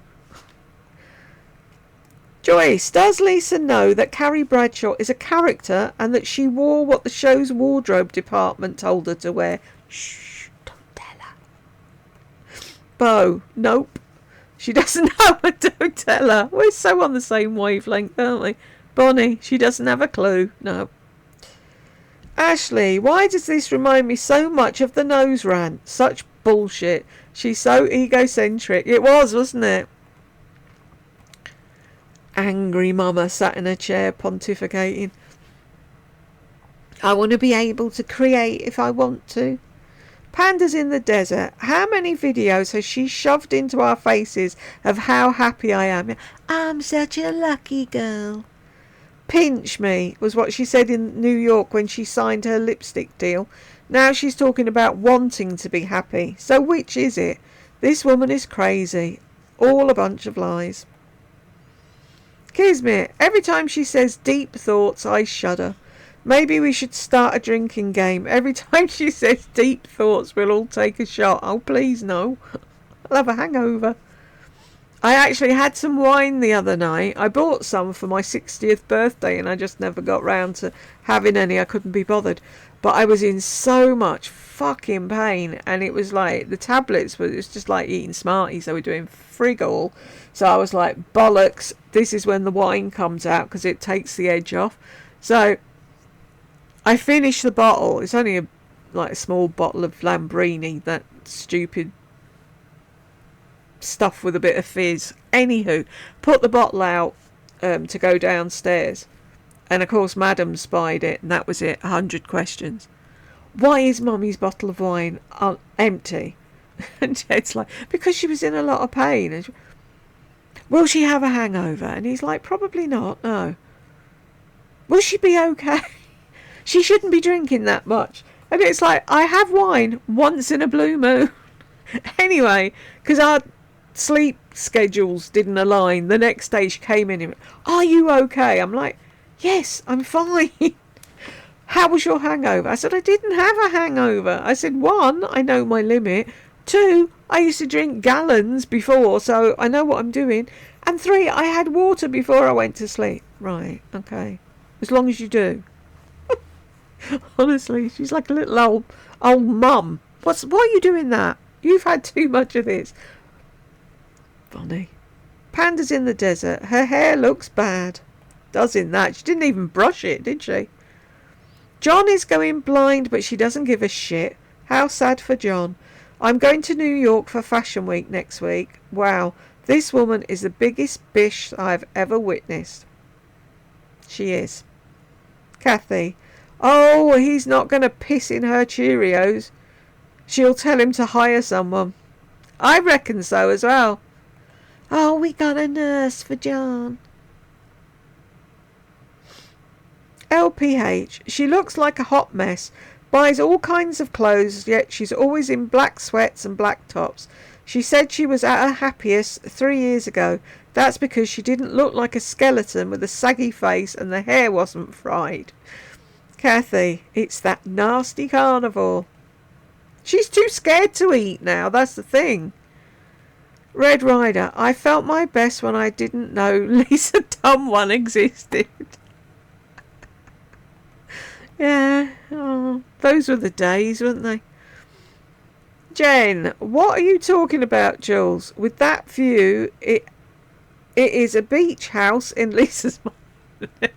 Joyce, does Lisa know that Carrie Bradshaw is a character and that she wore what the show's wardrobe department told her to wear? Shh, don't tell her. Bo, nope. She doesn't know, but don't tell her. We're so on the same wavelength, aren't we? Bonnie, she doesn't have a clue. No. Ashley, why does this remind me so much of the nose rant? Such bullshit. She's so egocentric. It was, wasn't it? Angry mama sat in a chair pontificating. I want to be able to create if I want to. Panda's in the desert. How many videos has she shoved into our faces of how happy I am? I'm such a lucky girl. Pinch me was what she said in New York when she signed her lipstick deal. Now she's talking about wanting to be happy. So which is it? This woman is crazy. All a bunch of lies. Kismet, every time she says deep thoughts, I shudder. Maybe we should start a drinking game. Every time she says deep thoughts, we'll all take a shot. Oh, please, no. I'll have a hangover.
I actually had some wine the other night. I bought some for my 60th birthday and I just never got round to having any. I couldn't be bothered. But I was in so much fucking pain, and it was like the tablets were, it was just like eating Smarties. They were doing frig all. So I was like, bollocks, this is when the wine comes out because it takes the edge off. So I finished the bottle. It's only a small bottle of Lambrini, that stupid stuff with a bit of fizz. Anywho, put the bottle out to go downstairs, and of course Madam spied it, and that was it. 100 questions. Why is Mummy's bottle of wine empty? And Jed's like, because she was in a lot of pain. And will she have a hangover? And he's like, probably not, no. Will she be okay? She shouldn't be drinking that much. And it's like, I have wine once in a blue moon. Anyway, because our sleep schedules didn't align, the next day she came in and went, are you okay? I'm like, yes, I'm fine. How was your hangover? I said, I didn't have a hangover. I said, 1, I know my limit. 2, I used to drink gallons before, so I know what I'm doing. And 3, I had water before I went to sleep. Right, okay. As long as you do. Honestly, she's like a little old mum. Why are you doing that? You've had too much of this. Funny. Panda's in the desert. Her hair looks bad. Doesn't that? She didn't even brush it, did she? John is going blind, but she doesn't give a shit. How sad for John. I'm going to New York for Fashion Week next week. Wow, this woman is the biggest bish I've ever witnessed. She is. Kathy. Oh, he's not going to piss in her Cheerios. She'll tell him to hire someone. I reckon so as well. Oh, we got a nurse for John. LPH. She looks like a hot mess. Buys all kinds of clothes, yet she's always in black sweats and black tops. She said she was at her happiest 3 years ago. That's because she didn't look like a skeleton with a saggy face and the hair wasn't fried. Kathy. It's that nasty carnivore. She's too scared to eat now, that's the thing. Red Rider. I felt my best when I didn't know Lisa Dumb One existed. Yeah, oh, those were the days, weren't they? Jen, what are you talking about, Jules? With that view, it is a beach house in Lisa's mind.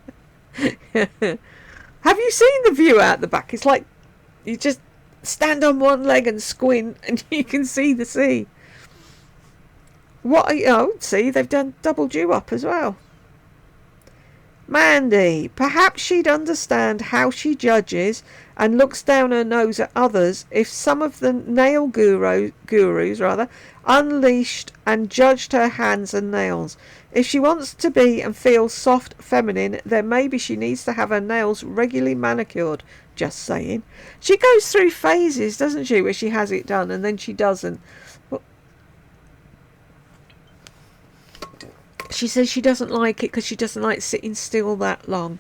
Have you seen the view out the back? It's like you just stand on one leg and squint and you can see the sea. What are you? Oh, see, they've doubled you up as well. Mandy, perhaps she'd understand how she judges and looks down her nose at others if some of the nail gurus unleashed and judged her hands and nails. If she wants to be and feel soft feminine, then maybe she needs to have her nails regularly manicured. Just saying. She goes through phases, doesn't she, where she has it done and then she doesn't. She says she doesn't like it because she doesn't like sitting still that long.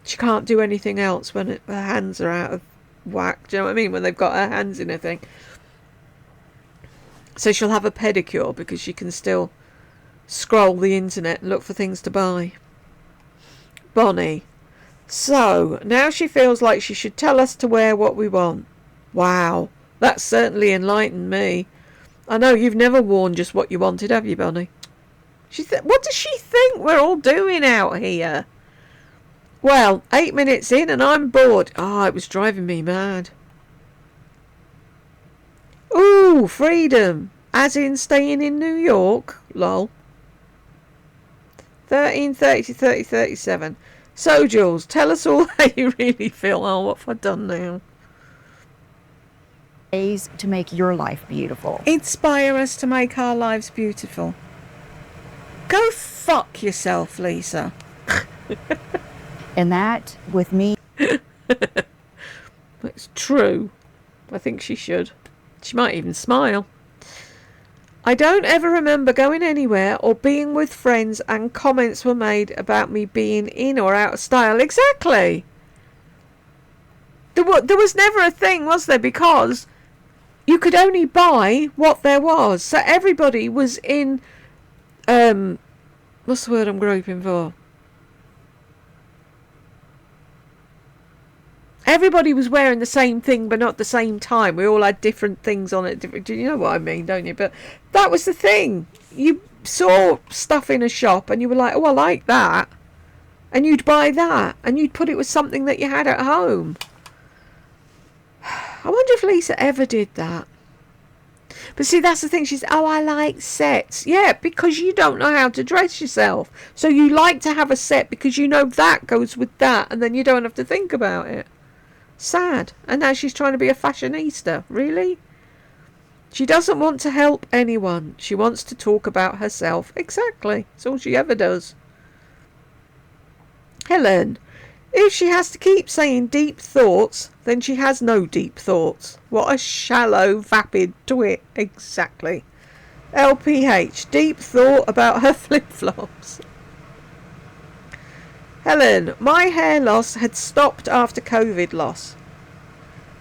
She can't do anything else when her hands are out of whack. Do you know what I mean? When they've got her hands in a thing. So she'll have a pedicure because she can still scroll the internet and look for things to buy. Bonnie. So, now she feels like she should tell us to wear what we want. Wow, that's certainly enlightened me. I know you've never worn just what you wanted, have you, Bonnie? What does she think we're all doing out here? Well, 8 minutes in and I'm bored. It was driving me mad. Ooh, freedom. As in staying in New York? Lol. 13:30 to 30:37. So, Jules, tell us all how you really feel. Oh, what have I done now?
Ways to make your life beautiful.
Inspire us to make our lives beautiful. Go fuck yourself, Lisa.
And that, with me...
It's true. I think she should. She might even smile. I don't ever remember going anywhere or being with friends and comments were made about me being in or out of style. Exactly. There was never a thing, was there? Because you could only buy what there was. So everybody was in what's the word I'm groping for? Everybody was wearing the same thing, but not at the same time. We all had different things on it. Do you know what I mean, don't you? But that was the thing. You saw stuff in a shop and you were like, oh, I like that. And you'd buy that. And you'd put it with something that you had at home. I wonder if Lisa ever did that. But see, that's the thing. She's, oh, I like sets. Yeah, because you don't know how to dress yourself. So you like to have a set because you know that goes with that. And then you don't have to think about it. Sad. And now she's trying to be a fashionista. Really? She doesn't want to help anyone. She wants to talk about herself. Exactly. That's all she ever does. Helen. If she has to keep saying deep thoughts, then she has no deep thoughts. What a shallow, vapid twit. Exactly. LPH. Deep thought about her flip-flops. Helen, my hair loss had stopped after COVID loss,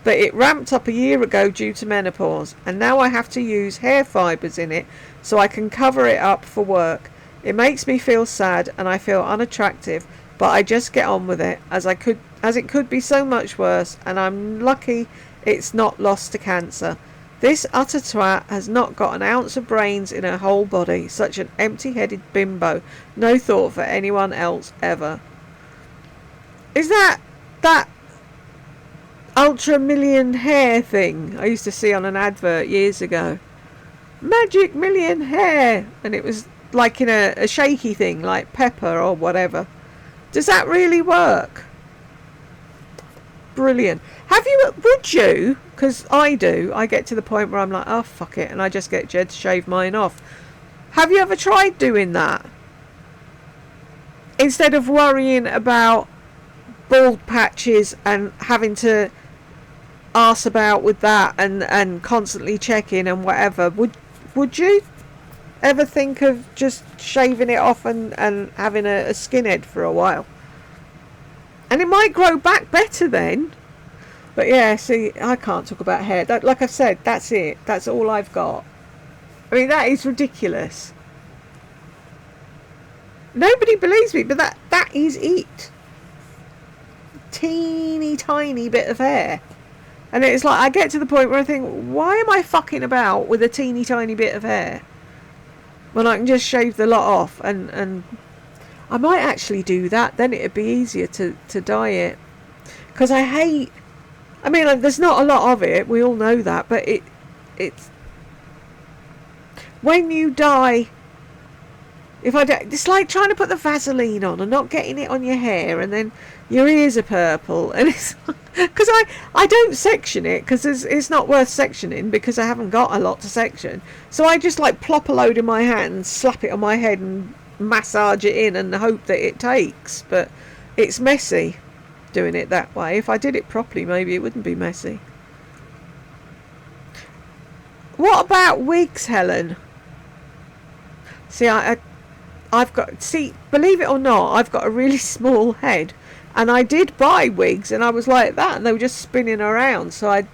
but it ramped up a year ago due to menopause, and now I have to use hair fibres in it so I can cover it up for work. It makes me feel sad and I feel unattractive, but I just get on with it as it could be so much worse, and I'm lucky it's not lost to cancer. This utter twat has not got an ounce of brains in her whole body, such an empty-headed bimbo. No thought for anyone else ever. Is that ultra million hair thing I used to see on an advert years ago? Magic million hair, and it was like in a shaky thing like pepper or whatever. Does that really work? Brilliant. Would you, because I do, I get to the point where I'm like, oh fuck it, and I just get Jed to shave mine off. Have you ever tried doing that? Instead of worrying about bald patches and having to arse about with that and constantly checking and whatever, would you ever think of just shaving it off and having a skinhead for a while? And it might grow back better then. But yeah, see, I can't talk about hair. Like I've said, that's it. That's all I've got. I mean, that is ridiculous. Nobody believes me, but that is it. Teeny tiny bit of hair. And it's like, I get to the point where I think, why am I fucking about with a teeny tiny bit of hair when I can just shave the lot off? And I might actually do that. Then it'd be easier to dye it. Because I hate, I mean, like, there's not a lot of it, we all know that, but it's when you dye, it's like trying to put the Vaseline on and not getting it on your hair, and then your ears are purple, and it's because I don't section it because it's not worth sectioning because I haven't got a lot to section, so I just like plop a load in my hand, slap it on my head and massage it in and hope that it takes. But it's messy doing it that way. If I did it properly, maybe it wouldn't be messy. What about wigs, Helen? See, I've got, see, believe it or not, I've got a really small head, and I did buy wigs, and I was like that, and they were just spinning around, so it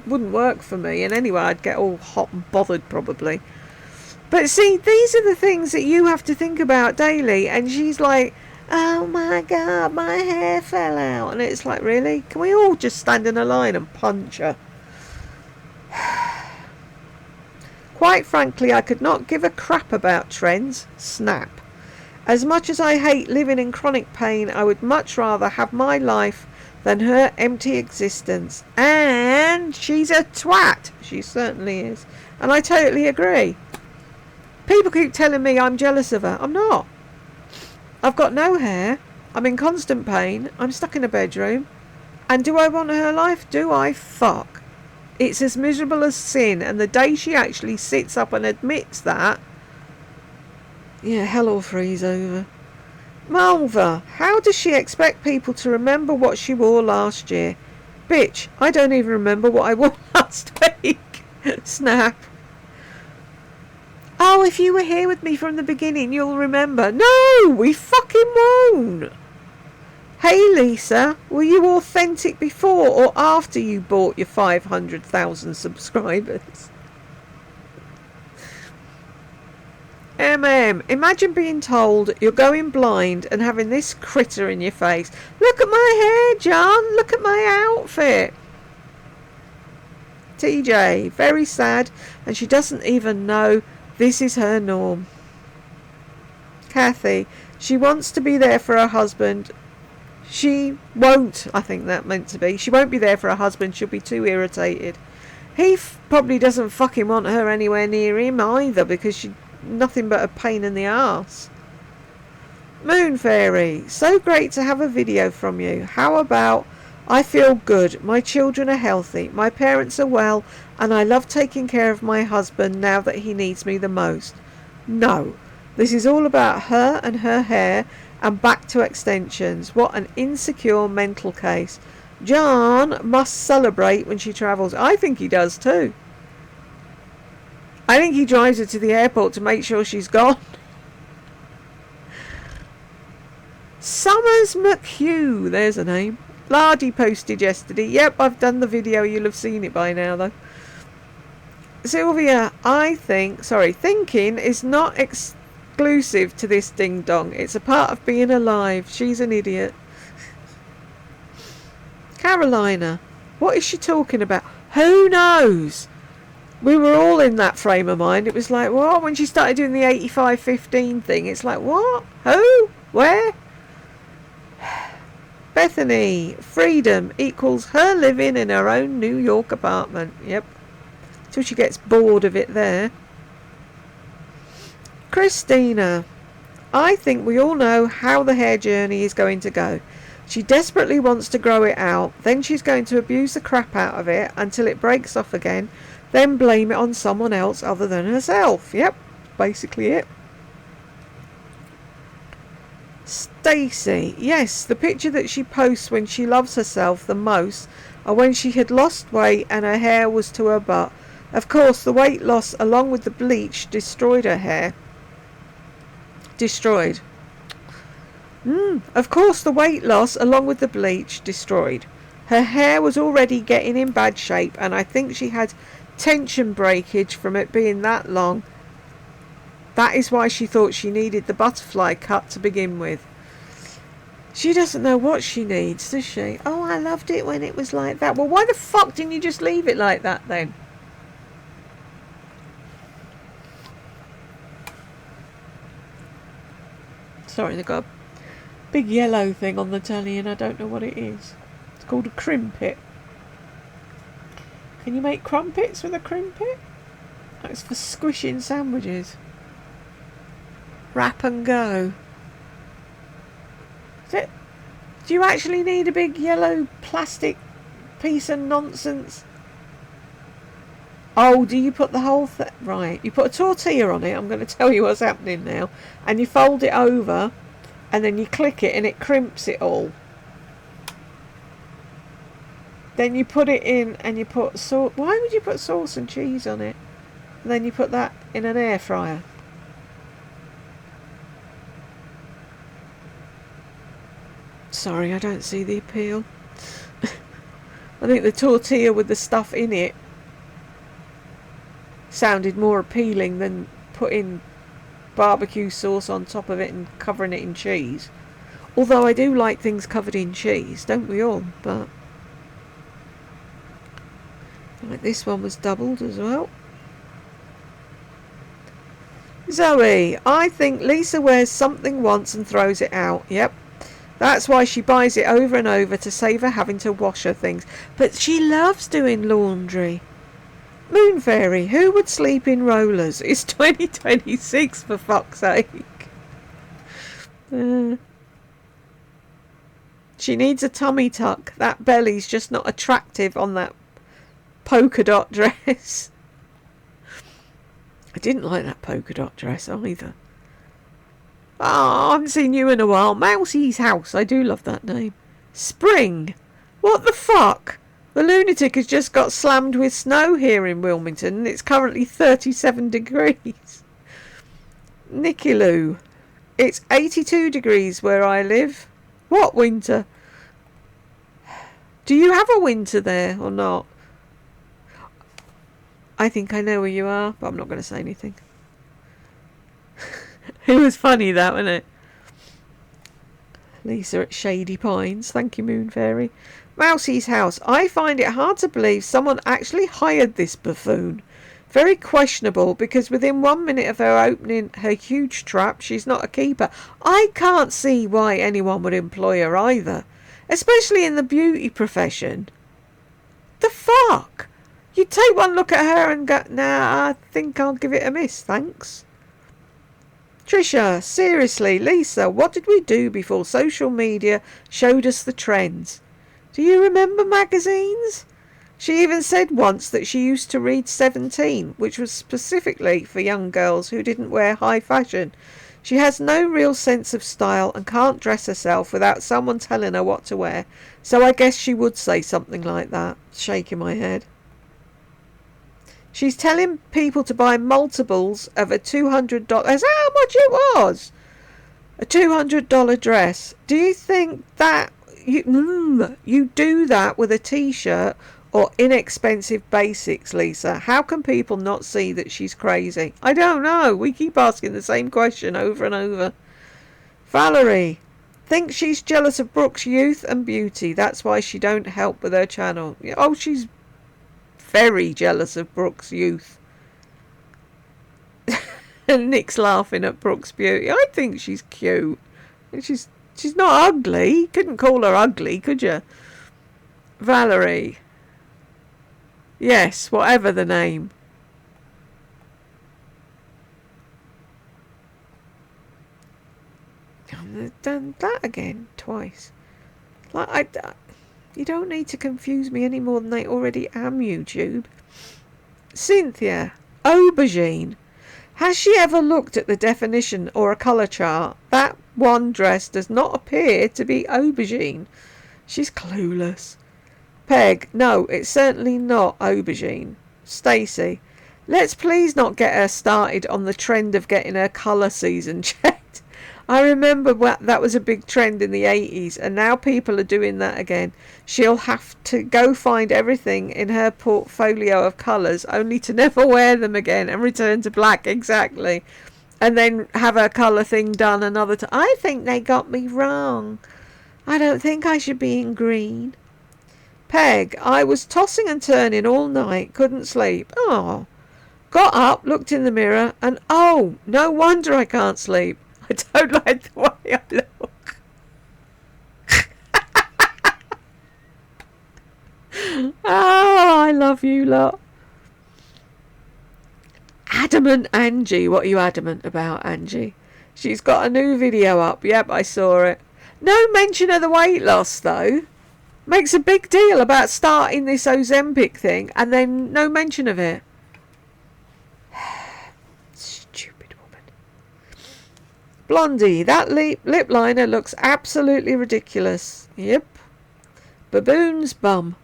wouldn't work for me, and anyway, I'd get all hot and bothered probably. But see, these are the things that you have to think about daily, and she's like, oh my god, my hair fell out, and it's like, really? Can we all just stand in a line and punch her? Quite frankly, I could not give a crap about trends. Snap. As much as I hate living in chronic pain, I would much rather have my life than her empty existence. And she's a twat. She certainly is. And I totally agree. People keep telling me I'm jealous of her. I'm not. I've got no hair. I'm in constant pain. I'm stuck in a bedroom. And do I want her life? Do I? Fuck. It's as miserable as sin, and the day she actually sits up and admits that, yeah, hell will freeze over. Malva, how does she expect people to remember what she wore last year? Bitch, I don't even remember what I wore last week. Snap. Oh, if you were here with me from the beginning, you'll remember. No, we fucking won't. Hey Lisa, were you authentic before or after you bought your 500,000 subscribers? Imagine being told you're going blind and having this critter in your face. Look at my hair, John. Look at my outfit. TJ, very sad, and she doesn't even know this is her norm. Kathy, she wants to be there for her husband. She won't, I think that meant to be. She won't be there for her husband. She'll be too irritated. He probably doesn't fucking want her anywhere near him either, because she's nothing but a pain in the arse. Moon Fairy, so great to have a video from you. How about I feel good, my children are healthy, my parents are well, and I love taking care of my husband now that he needs me the most. No, this is all about her and her hair and back to extensions. What an insecure mental case. John must celebrate when she travels. I think he does too. I think he drives her to the airport to make sure she's gone. Summers McHugh, there's a name. Lardy posted yesterday. Yep, I've done the video. You'll have seen it by now, though. Sylvia, thinking is not exclusive to this ding dong. It's a part of being alive. She's an idiot. Carolina, what is she talking about? Who knows? We were all in that frame of mind. It was like, what? When she started doing the 85-15 thing, it's like, what? Who? Where? Bethany, freedom equals her living in her own New York apartment. Yep. Till she gets bored of it there. Christina, I think we all know how the hair journey is going to go. She desperately wants to grow it out. Then she's going to abuse the crap out of it until it breaks off again. Then blame it on someone else other than herself. Yep. Basically it. Stacy, yes, the picture that she posts when she loves herself the most are when she had lost weight and her hair was to her butt. Of course, the weight loss along with the bleach destroyed her hair. Destroyed. Of course, the weight loss along with the bleach destroyed. Her hair was already getting in bad shape, and I think she had tension breakage from it being that long. That is why she thought she needed the butterfly cut to begin with. She doesn't know what she needs, does she? Oh, I loved it when it was like that. Well, why the fuck didn't you just leave it like that then? Sorry, they've got a big yellow thing on the telly and I don't know what it is. It's called a crimpet. Can you make crumpets with a crimpet? That's for squishing sandwiches. Wrap and go. Do you actually need a big yellow plastic piece of nonsense? Oh, do you put the whole thing? Right, you put a tortilla on it. I'm going to tell you what's happening now. And you fold it over and then you click it and it crimps it all. Then you put it in and you put sauce. Why would you put sauce and cheese on it? And then you put that in an air fryer. Sorry, I don't see the appeal. I think the tortilla with the stuff in it sounded more appealing than putting barbecue sauce on top of it and covering it in cheese. Although I do like things covered in cheese, don't we all? But like this one was doubled as well. Zoe, I think Lisa wears something once and throws it out. Yep. That's why she buys it over and over, to save her having to wash her things. But she loves doing laundry. Moon Fairy, who would sleep in rollers? It's 2026 for fuck's sake. She needs a tummy tuck. That belly's just not attractive on that polka dot dress. I didn't like that polka dot dress either. Oh, I haven't seen you in a while. Mousie's house. I do love that name. Spring. What the fuck? The lunatic has just got slammed with snow here in Wilmington and it's currently 37 degrees. Nicky Lou. It's 82 degrees where I live. What winter? Do you have a winter there or not? I think I know where you are, but I'm not going to say anything. It was funny, that, wasn't it? Lisa at Shady Pines. Thank you, Moon Fairy. Mousie's house. I find it hard to believe someone actually hired this buffoon. Very questionable, because within 1 minute of her opening her huge trap, she's not a keeper. I can't see why anyone would employ her either, especially in the beauty profession. The fuck? You take one look at her and go, nah, I think I'll give it a miss, thanks. Trisha, seriously, Lisa, what did we do before social media showed us the trends? Do you remember magazines? She even said once that she used to read 17, which was specifically for young girls who didn't wear high fashion. She has no real sense of style and can't dress herself without someone telling her what to wear, so I guess she would say something like that, shaking my head. She's telling people to buy multiples of a $200. That's how much it was. A $200 dress. Do you think that you do that with a t-shirt or inexpensive basics, Lisa? How can people not see that she's crazy? I don't know. We keep asking the same question over and over. Valerie thinks she's jealous of Brooke's youth and beauty. That's why she don't help with her channel. Oh, she's very jealous of Brooke's youth. And Nick's laughing at Brooke's beauty. I think she's cute. She's not ugly. Couldn't call her ugly, could you? Valerie. Yes, whatever the name. I've done that again twice. You don't need to confuse me any more than I already am, YouTube. Cynthia, aubergine. Has she ever looked at the definition or a colour chart? That one dress does not appear to be aubergine. She's clueless. Peg, no, it's certainly not aubergine. Stacey, let's please not get her started on the trend of getting her colour season checked. I remember that was a big trend in the 80s, and now people are doing that again. She'll have to go find everything in her portfolio of colours, only to never wear them again and return to black, exactly. And then have her colour thing done another time. I think they got me wrong. I don't think I should be in green. Peg, I was tossing and turning all night, couldn't sleep. Oh. Got up, looked in the mirror, and oh, no wonder I can't sleep. I don't like the way I look. Oh, I love you lot. Adamant Angie. What are you adamant about, Angie? She's got a new video up. Yep, I saw it. No mention of the weight loss, though. Makes a big deal about starting this Ozempic thing, and then no mention of it. Stupid woman. Blondie, that lip liner looks absolutely ridiculous. Yep. Baboon's bum.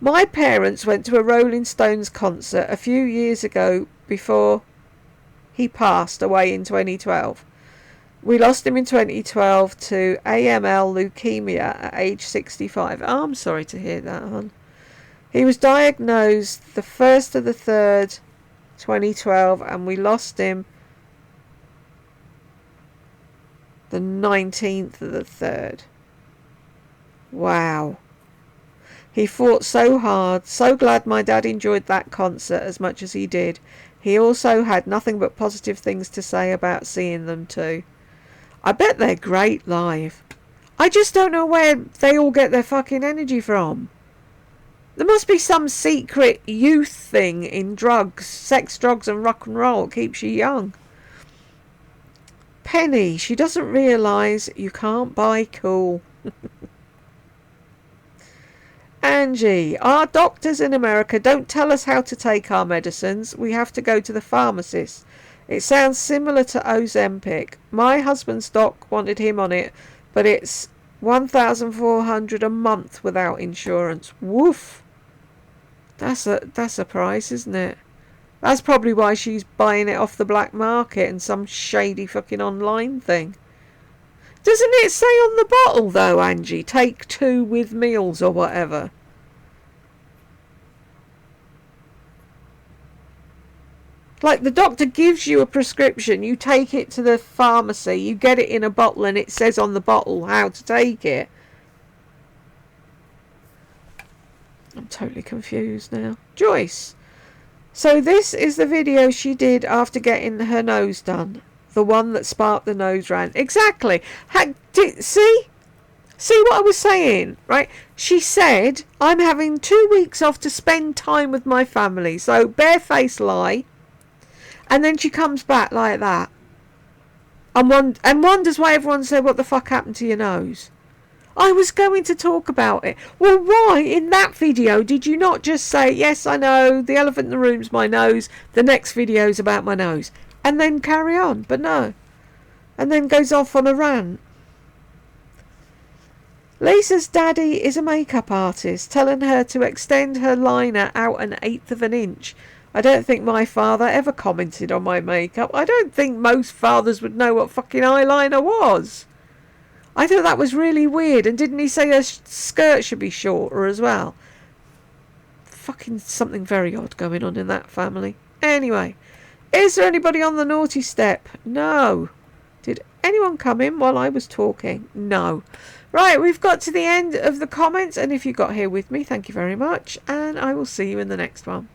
My parents went to a Rolling Stones concert a few years ago before he passed away in 2012. We lost him in 2012 to AML leukemia at age 65. Oh, I'm sorry to hear that, hon. He was diagnosed the 1st of the 3rd, 2012, and we lost him the 19th of the 3rd. Wow. He fought so hard. So glad my dad enjoyed that concert as much as he did. He also had nothing but positive things to say about seeing them too. I bet they're great live. I just don't know where they all get their fucking energy from. There must be some secret youth thing in drugs, sex, drugs and rock and roll. It keeps you young. Penny, she doesn't realise you can't buy cool. Angie, our doctors in America don't tell us how to take our medicines. We have to go to the pharmacist. It sounds similar to Ozempic. My husband's doc wanted him on it, but it's $1,400 a month without insurance. Woof. That's a price, isn't it? That's probably why she's buying it off the black market and some shady fucking online thing. Doesn't it say on the bottle though, Angie? Take 2 with meals or whatever. Like, the doctor gives you a prescription, you take it to the pharmacy, you get it in a bottle, and it says on the bottle how to take it. I'm totally confused now. Joyce. So this is the video she did after getting her nose done. The one that sparked the nose rant. Exactly. See? See what I was saying, right? She said, I'm having 2 weeks off to spend time with my family. So, barefaced lie. And then she comes back like that. And wonders why everyone said, what the fuck happened to your nose? I was going to talk about it. Well, why in that video did you not just say, yes, I know, the elephant in the room's my nose, the next video's about my nose, and then carry on? But no. And then goes off on a rant. Lisa's daddy is a makeup artist, telling her to extend her liner out 1/8 of an inch. I don't think my father ever commented on my makeup. I don't think most fathers would know what fucking eyeliner was. I thought that was really weird. And didn't he say her skirt should be shorter as well? Fucking something very odd going on in that family. Anyway, is there anybody on the naughty step? No. Did anyone come in while I was talking? No. Right, we've got to the end of the comments. And if you got here with me, thank you very much. And I will see you in the next one.